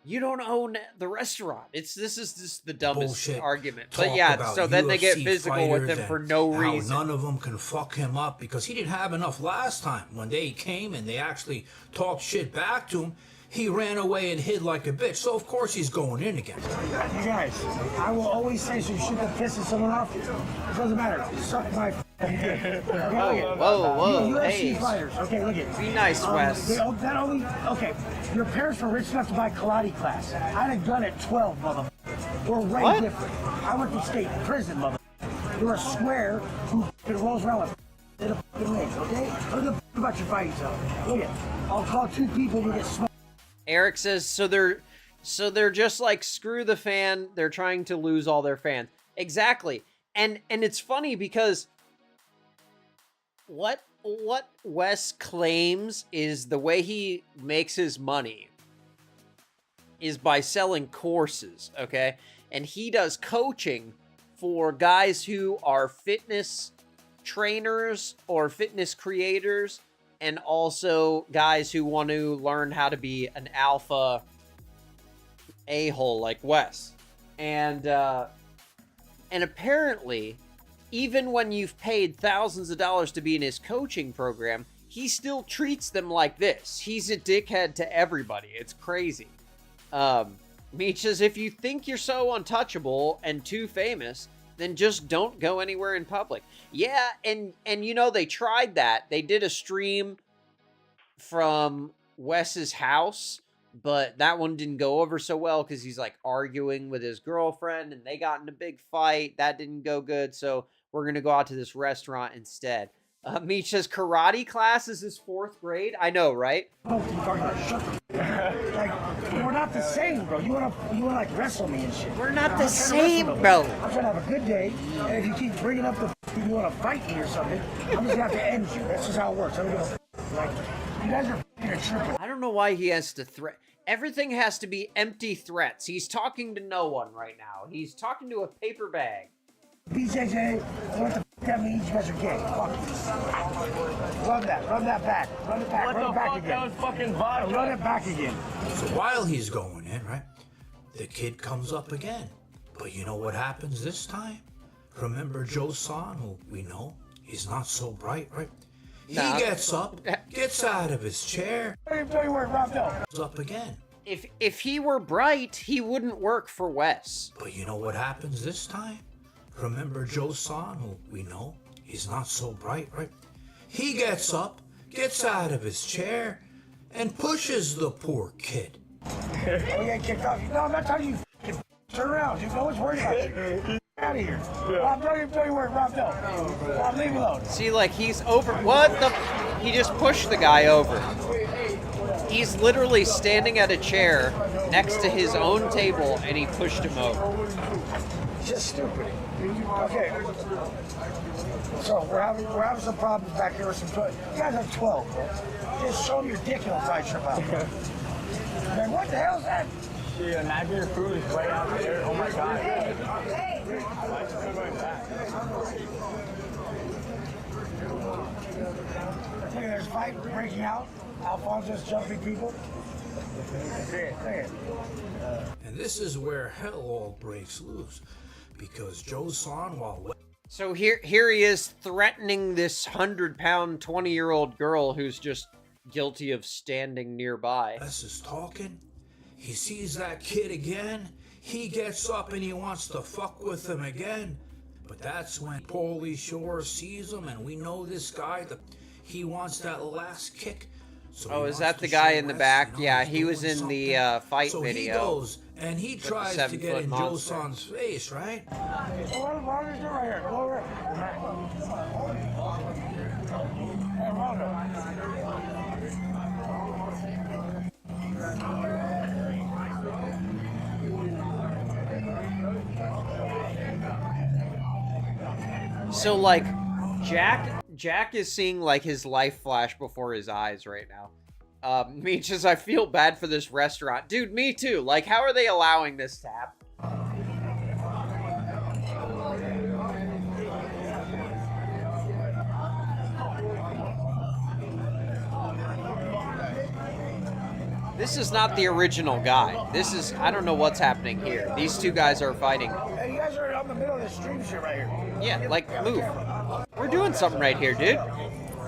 you don't own the restaurant. This is just the dumbest bullshit argument. talk But yeah, about so then they get UFC physical with him fighters for and no how reason. None of them can fuck him up because he didn't have enough last time. When they came and they actually talked shit back to him, he ran away and hid like a bitch. So of course he's going in again. You guys, I will always say so you shoot the piss of someone off. It doesn't matter. Suck my dick. Whoa, UFC hey. fighters. Okay, look at. Be nice, Wes. Not only. Okay, your parents were rich enough to buy karate class. I had a gun at 12, mother. We're way different. I went to state prison, mother. You're a square who rolls around with in a fucking legs, okay? Look at about your fighting stuff. Look at. I'll call 2 people who get smoked. Eric says, so they're just like, screw the fan. They're trying to lose all their fans. Exactly. And it's funny because what Wes claims is the way he makes his money is by selling courses, okay? And he does coaching for guys who are fitness trainers or fitness creators, and also guys who want to learn how to be an alpha a-hole like Wes. And apparently, even when you've paid thousands of dollars to be in his coaching program, he still treats them like this. He's a dickhead to everybody. It's crazy. Meech says, if you think you're so untouchable and too famous, then just don't go anywhere in public. Yeah, and you know, they tried that. They did a stream from Wes's house, but that one didn't go over so well because he's like arguing with his girlfriend and they got in a big fight. That didn't go good, so we're going to go out to this restaurant instead. Meech says karate class is his 4th grade. I know, right? Like, we're not the same, bro. You wanna like wrestle me and shit. We're not the same, bro. I'm trying to have a good day, and if you keep bringing up the you wanna fight me or something, I'm just gonna have to end you. That's just how it works. I'm gonna like, you guys are tripping. I don't know why he has to threat. Everything has to be empty threats. He's talking to no one right now. He's talking to a paper bag. BJJ, what the f that means? You guys are gay. Fuck you. Run that back. Run it back. Run it back again. That was fucking vodka. Run it back again. So while he's going in, right, the kid comes up again. But you know what happens this time? Remember Joe-san, who we know he's not so bright, right? Nah. He gets up, gets out of his chair, comes up again. If he were bright, he wouldn't work for Wes. But you know what happens this time? Remember Joe-san, who we know he's not so bright, right? He gets up, gets out of his chair, and pushes the poor kid. Oh, yeah, kicked off. No, I'm not telling you. Turn around. No one's worried about you. Out of here. Rob, don't you worry, Rob, no. Rob, leave him alone. See, like, he's over. What the? He just pushed the guy over. He's literally standing at a chair next to his own table, and he pushed him over. Just stupid. Okay. So we're having some problems back here with some. You guys have 12, bro. Just show me your dick and I'll try to trip out. Man, what the hell is that? Dude, imagine your food is way out there. Oh my god. Look, there's a fight breaking out. Alfonso's jumping people. And this is where hell all breaks loose. Because Joe-san, while... So here he is threatening this 100-pound, 20-year-old girl who's just guilty of standing nearby. Wes is talking. He sees that kid again. He gets up and he wants to fuck with him again. But that's when Paulie Shore sees him, and we know this guy, he wants that last kick. So is that the guy in the back? Yeah, he was in the fight so video. He goes and he tries to get in Joe-san's face, right? So, like, Jack is seeing, like, his life flash before his eyes right now. Meech says, I feel bad for this restaurant. Dude, me too. Like, how are they allowing this to happen? This is not the original guy. This is, I don't know what's happening here. These two guys are fighting. Hey, you guys are on the middle of the stream shit right here. Yeah, like, move. We're doing something right here, dude.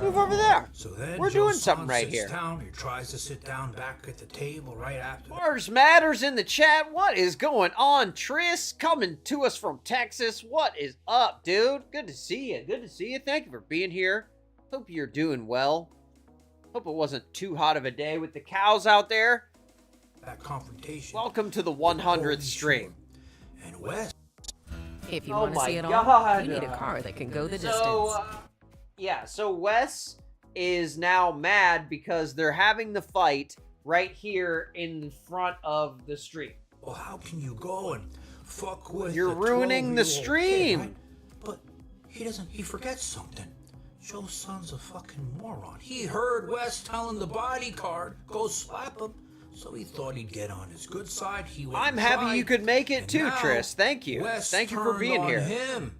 Move over there. So then we're doing something right here. Down. He tries to sit down back at the table right after. Mars Matters in the chat. What is going on? Tris coming to us from Texas. What is up, dude? Good to see you. Good to see you. Thank you for being here. Hope you're doing well. Hope it wasn't too hot of a day with the cows out there. That confrontation. Welcome to the 100th stream. And Wes. If you want to see it all, you need a car that can go the distance. Yeah, so Wes is now mad because they're having the fight right here in front of the stream. Well, how can you go and fuck with You're ruining the 12-year-old stream. kid, right? But he forgets something. Joe's son's a fucking moron. He heard Wes telling the bodyguard, go slap him. So he thought he'd get on his good side. He went I'm and happy tried, you could make it and too, now Tris. Thank you. Wes Thank you for turned being on here. him.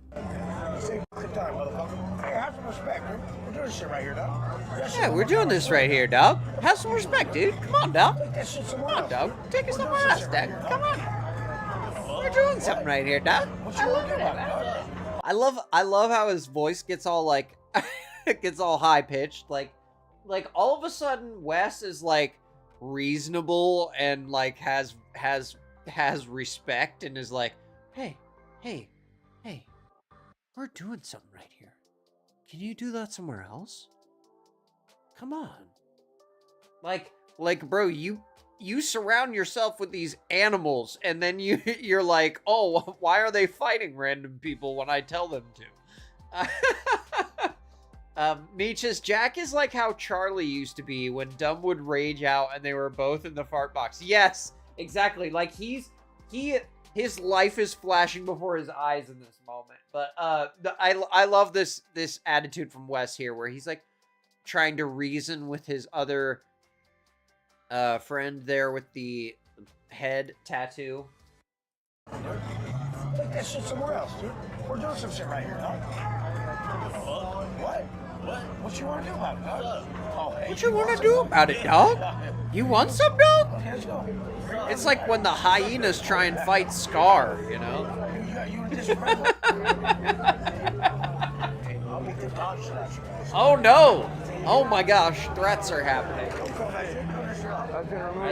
Same time, motherfucker. Hey, have some respect, dude. We're doing shit right here, dog. Yeah, we're doing this right here, dog. Have some respect, dude. Come on, dog. Come on, dog. Take us somewhere else, dog. Come on. We're doing something right here, dog. I love how his voice gets all like gets all high pitched. Like all of a sudden Wes is like reasonable and like has respect and is like, hey, we're doing something right here. Can you do that somewhere else? Come on. Like, bro, you surround yourself with these animals, and then you're like, oh, why are they fighting random people when I tell them to? Meeches, Jack is like how Charlie used to be when Dumb would rage out and they were both in the fart box. Yes, exactly. Like his life is flashing before his eyes in this moment. But I love this attitude from Wes here, where he's like trying to reason with his other friend there with the head tattoo. Take that shit somewhere else, dude. We're doing some shit right here, dog. What? What you want to do about it, dog? Oh, hey, What you want to do about it, dog? You want some, dog? Okay, let's go. It's like when the hyenas try and fight Scar, you know? Oh no! Oh my gosh, threats are happening.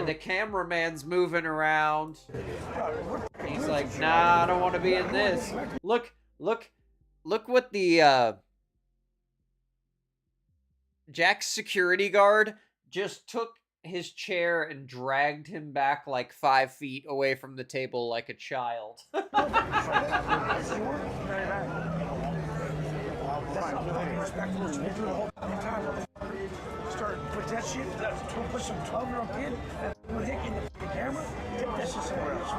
The cameraman's moving around. He's like, nah, I don't want to be in this. Look what the Jack's security guard just took his chair and dragged him back like 5 feet away from the table like a child. Start put that shit, put some 12-year-old kid with Dick in the camera, take that shit somewhere else.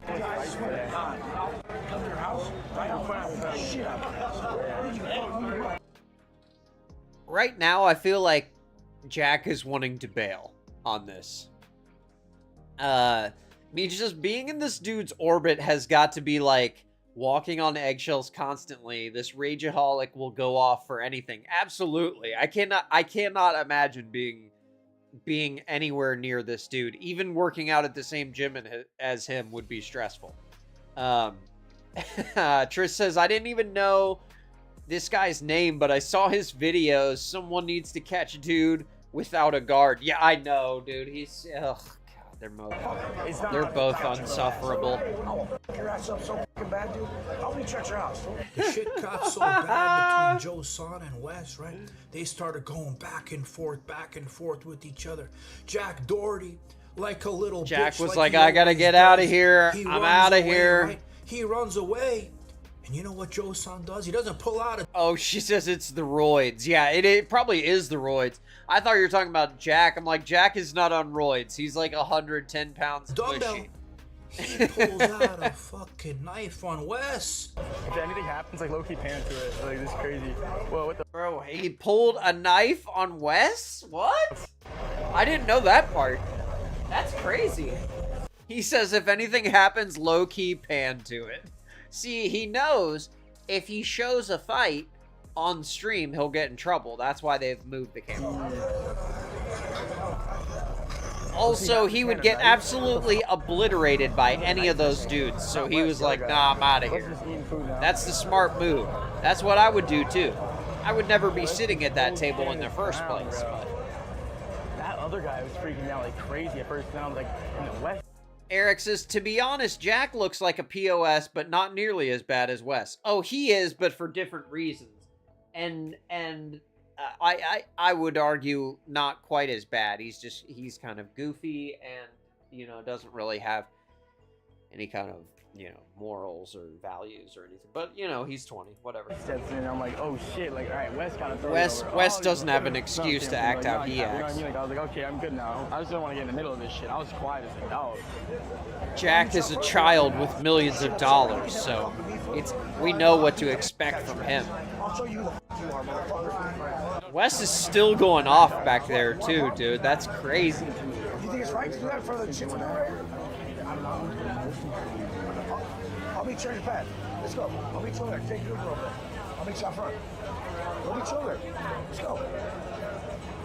I swear to God, come to your house, right in front of the shit out of it. Right now, I feel like Jack is wanting to bail on this. Me just being in this dude's orbit has got to be like walking on eggshells constantly. This rageaholic will go off for anything. Absolutely. I cannot imagine being anywhere near this dude. Even working out at the same gym as him would be stressful. Trish says, I didn't even know this guy's name, but I saw his videos. Someone needs to catch a dude without a guard. Yeah, I know, dude. He's... Ugh. They're both unsufferable. Your ass up so bad, dude. I'll be at your house. The shit got so bad between Joe Son and Wes, right? They started going back and forth with each other. Jack Doherty, like a little Jack bitch, was like, he I gotta always get out of does. here. He I'm runs out of away, here. right? He runs away. And you know what Joe Son does? He doesn't pull out a... Oh, she says it's the roids. Yeah, it probably is the roids. I thought you were talking about Jack. I'm like, Jack is not on roids. He's like 110 pounds dumbbell. pushy. He pulls out a fucking knife on Wes. If anything happens, like low-key pan to it. Like, this is crazy. Whoa, what the... Bro, he pulled a knife on Wes? What? I didn't know that part. That's crazy. He says if anything happens, low-key pan to it. See, he knows if he shows a fight on stream, he'll get in trouble. That's why they've moved the camera. Also, he would get absolutely obliterated by any of those dudes. So he was like, nah, I'm out of here. That's the smart move. That's what I would do too. I would never be sitting at that table in the first place. But that other guy was freaking out like crazy at first. Then I was like, in the West. Eric says, to be honest, Jack looks like a POS, but not nearly as bad as Wes. Oh, he is, but for different reasons. And I would argue not quite as bad. He's kind of goofy and, you know, doesn't really have any kind of morals or values or anything. But he's 20, whatever. Steps in, I'm like, oh shit, like, all right, Wes kind of. Wes doesn't have an excuse to act how he acts. I was like, okay, I'm good now. I just don't want to get in the middle of this shit. I was quiet as a dog. Jack is a child with millions of dollars, so we know what to expect from him. Wes is still going off back there too, dude. That's crazy. You think it's right to do that for the chips? I'll meet you on your path. Let's go. I'll meet you over there. Take your girl. I'll meet you out front. I'll meet you over there. Let's go.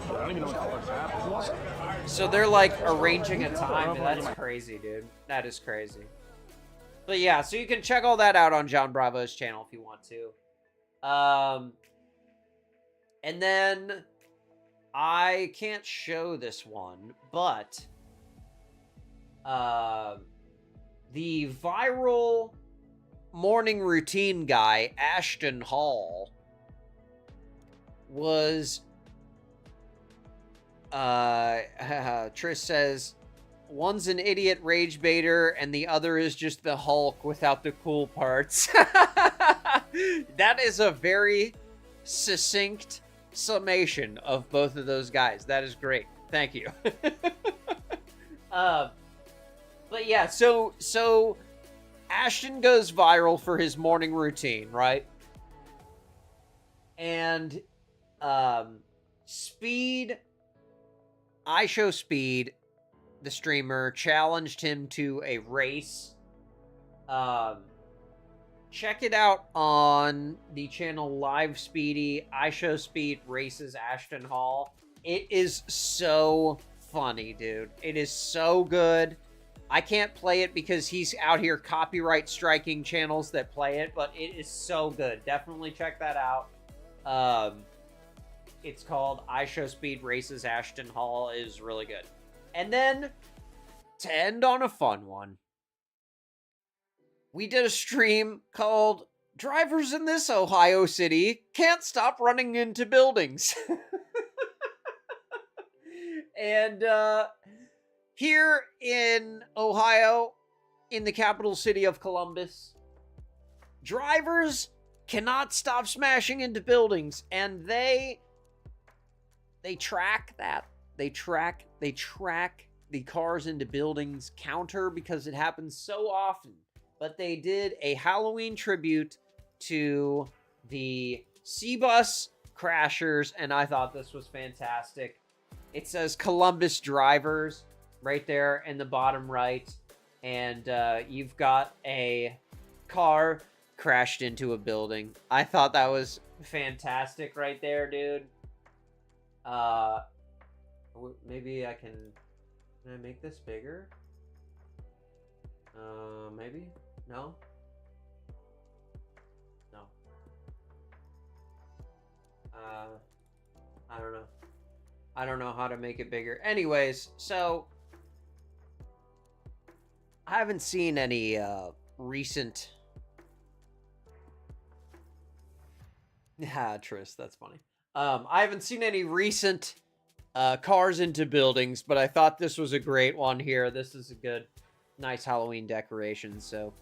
I don't even know what's happening. You want some? So they're like arranging a time. That's crazy, dude. That is crazy. But yeah, so you can check all that out on John Bravo's channel if you want to. And then I can't show this one, but the viral morning routine guy, Ashton Hall, was Trish says, one's an idiot rage baiter and the other is just the Hulk without the cool parts. That is a very succinct summation of both of those guys. That is great. Thank you. But yeah, so Ashton goes viral for his morning routine, right? And Speed, Speed, the streamer, challenged him to a race. Check it out on the channel Live Speedy. Speed races Ashton Hall. It is so funny, dude. It is so good. I can't play it because he's out here copyright striking channels that play it, but it is so good. Definitely check that out. It's called Speed races Ashton Hall. It is really good. And then, to end on a fun one, we did a stream called Drivers in This Ohio City Can't Stop Running Into Buildings. And here in Ohio, in the capital city of Columbus, drivers cannot stop smashing into buildings, and they track that. They track the cars into buildings counter because it happens so often. But they did a Halloween tribute to the C-Bus crashers, and I thought this was fantastic. It says Columbus Drivers right there in the bottom right, and you've got a car crashed into a building. I thought that was fantastic right there, dude. Maybe can I make this bigger? Maybe? No? No. I don't know. I don't know how to make it bigger. Anyways, so I haven't seen any recent Tris, that's funny. I haven't seen any recent cars into buildings, but I thought this was a great one here. This is a good, nice Halloween decoration. So,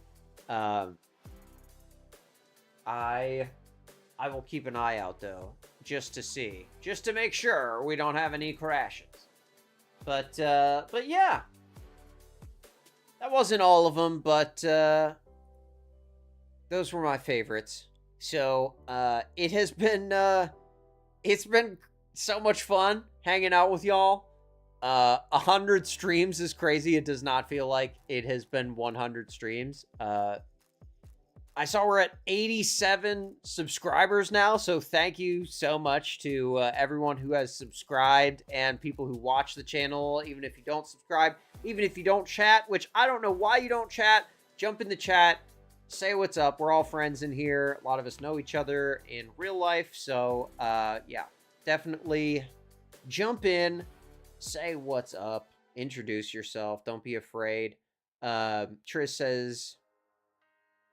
I will keep an eye out though, just to make sure we don't have any crashes. But yeah, that wasn't all of them, but those were my favorites. So it has been it's been so much fun hanging out with y'all. 100 streams is crazy. It does not feel like it has been 100 streams. I saw we're at 87 subscribers now, so thank you so much to everyone who has subscribed and people who watch the channel, even if you don't subscribe, even if you don't chat, which I don't know why you don't chat. Jump in the chat, say what's up. We're all friends in here. A lot of us know each other in real life, so yeah, definitely jump in, say what's up, introduce yourself, don't be afraid. Trish says,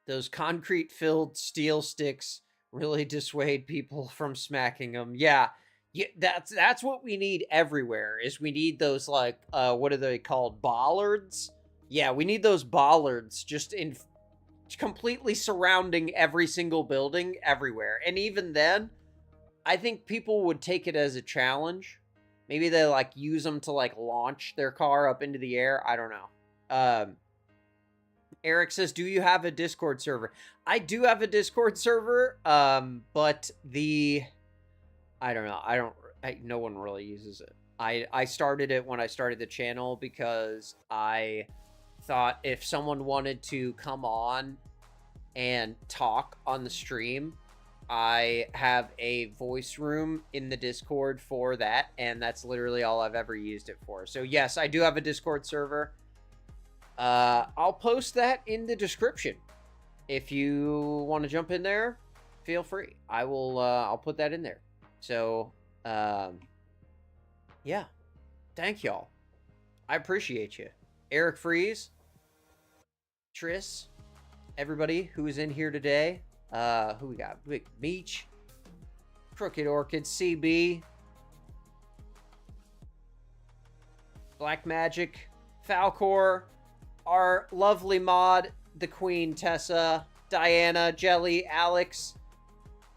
those concrete-filled steel sticks really dissuade people from smacking them. Yeah, that's what we need everywhere, is we need those, like, what are they called, bollards? Yeah, we need those bollards just in completely surrounding every single building everywhere. And even then, I think people would take it as a challenge. Maybe they like use them to like launch their car up into the air. I don't know. Eric says, do you have a Discord server? I do have a Discord server, but I don't know. No one really uses it. I started it when I started the channel because I thought if someone wanted to come on and talk on the stream, I have a voice room in the Discord for that, and that's literally all I've ever used it for. So yes, I do have a Discord server. I'll post that in the description. If you want to jump in there, feel free. I'll put that in there. So, yeah. Thank y'all. I appreciate you. Eric Freeze, Triss, everybody who is in here today. Who we got? Big Meech, Crooked Orchid, CB, Black Magic, Falcor, our lovely mod, the Queen Tessa, Diana, Jelly, Alex,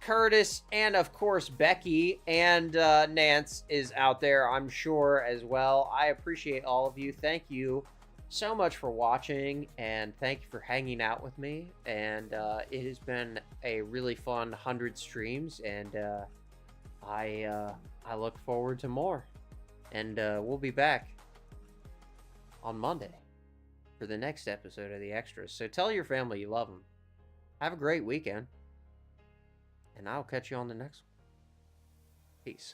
Curtis, and of course Becky, and Nance is out there, I'm sure, as well. I appreciate all of you. Thank you so much for watching, and thank you for hanging out with me. And it has been a really fun 100 streams, and I look forward to more. And we'll be back on Monday for the next episode of The Extras. So tell your family you love them. Have a great weekend. And I'll catch you on the next one. Peace.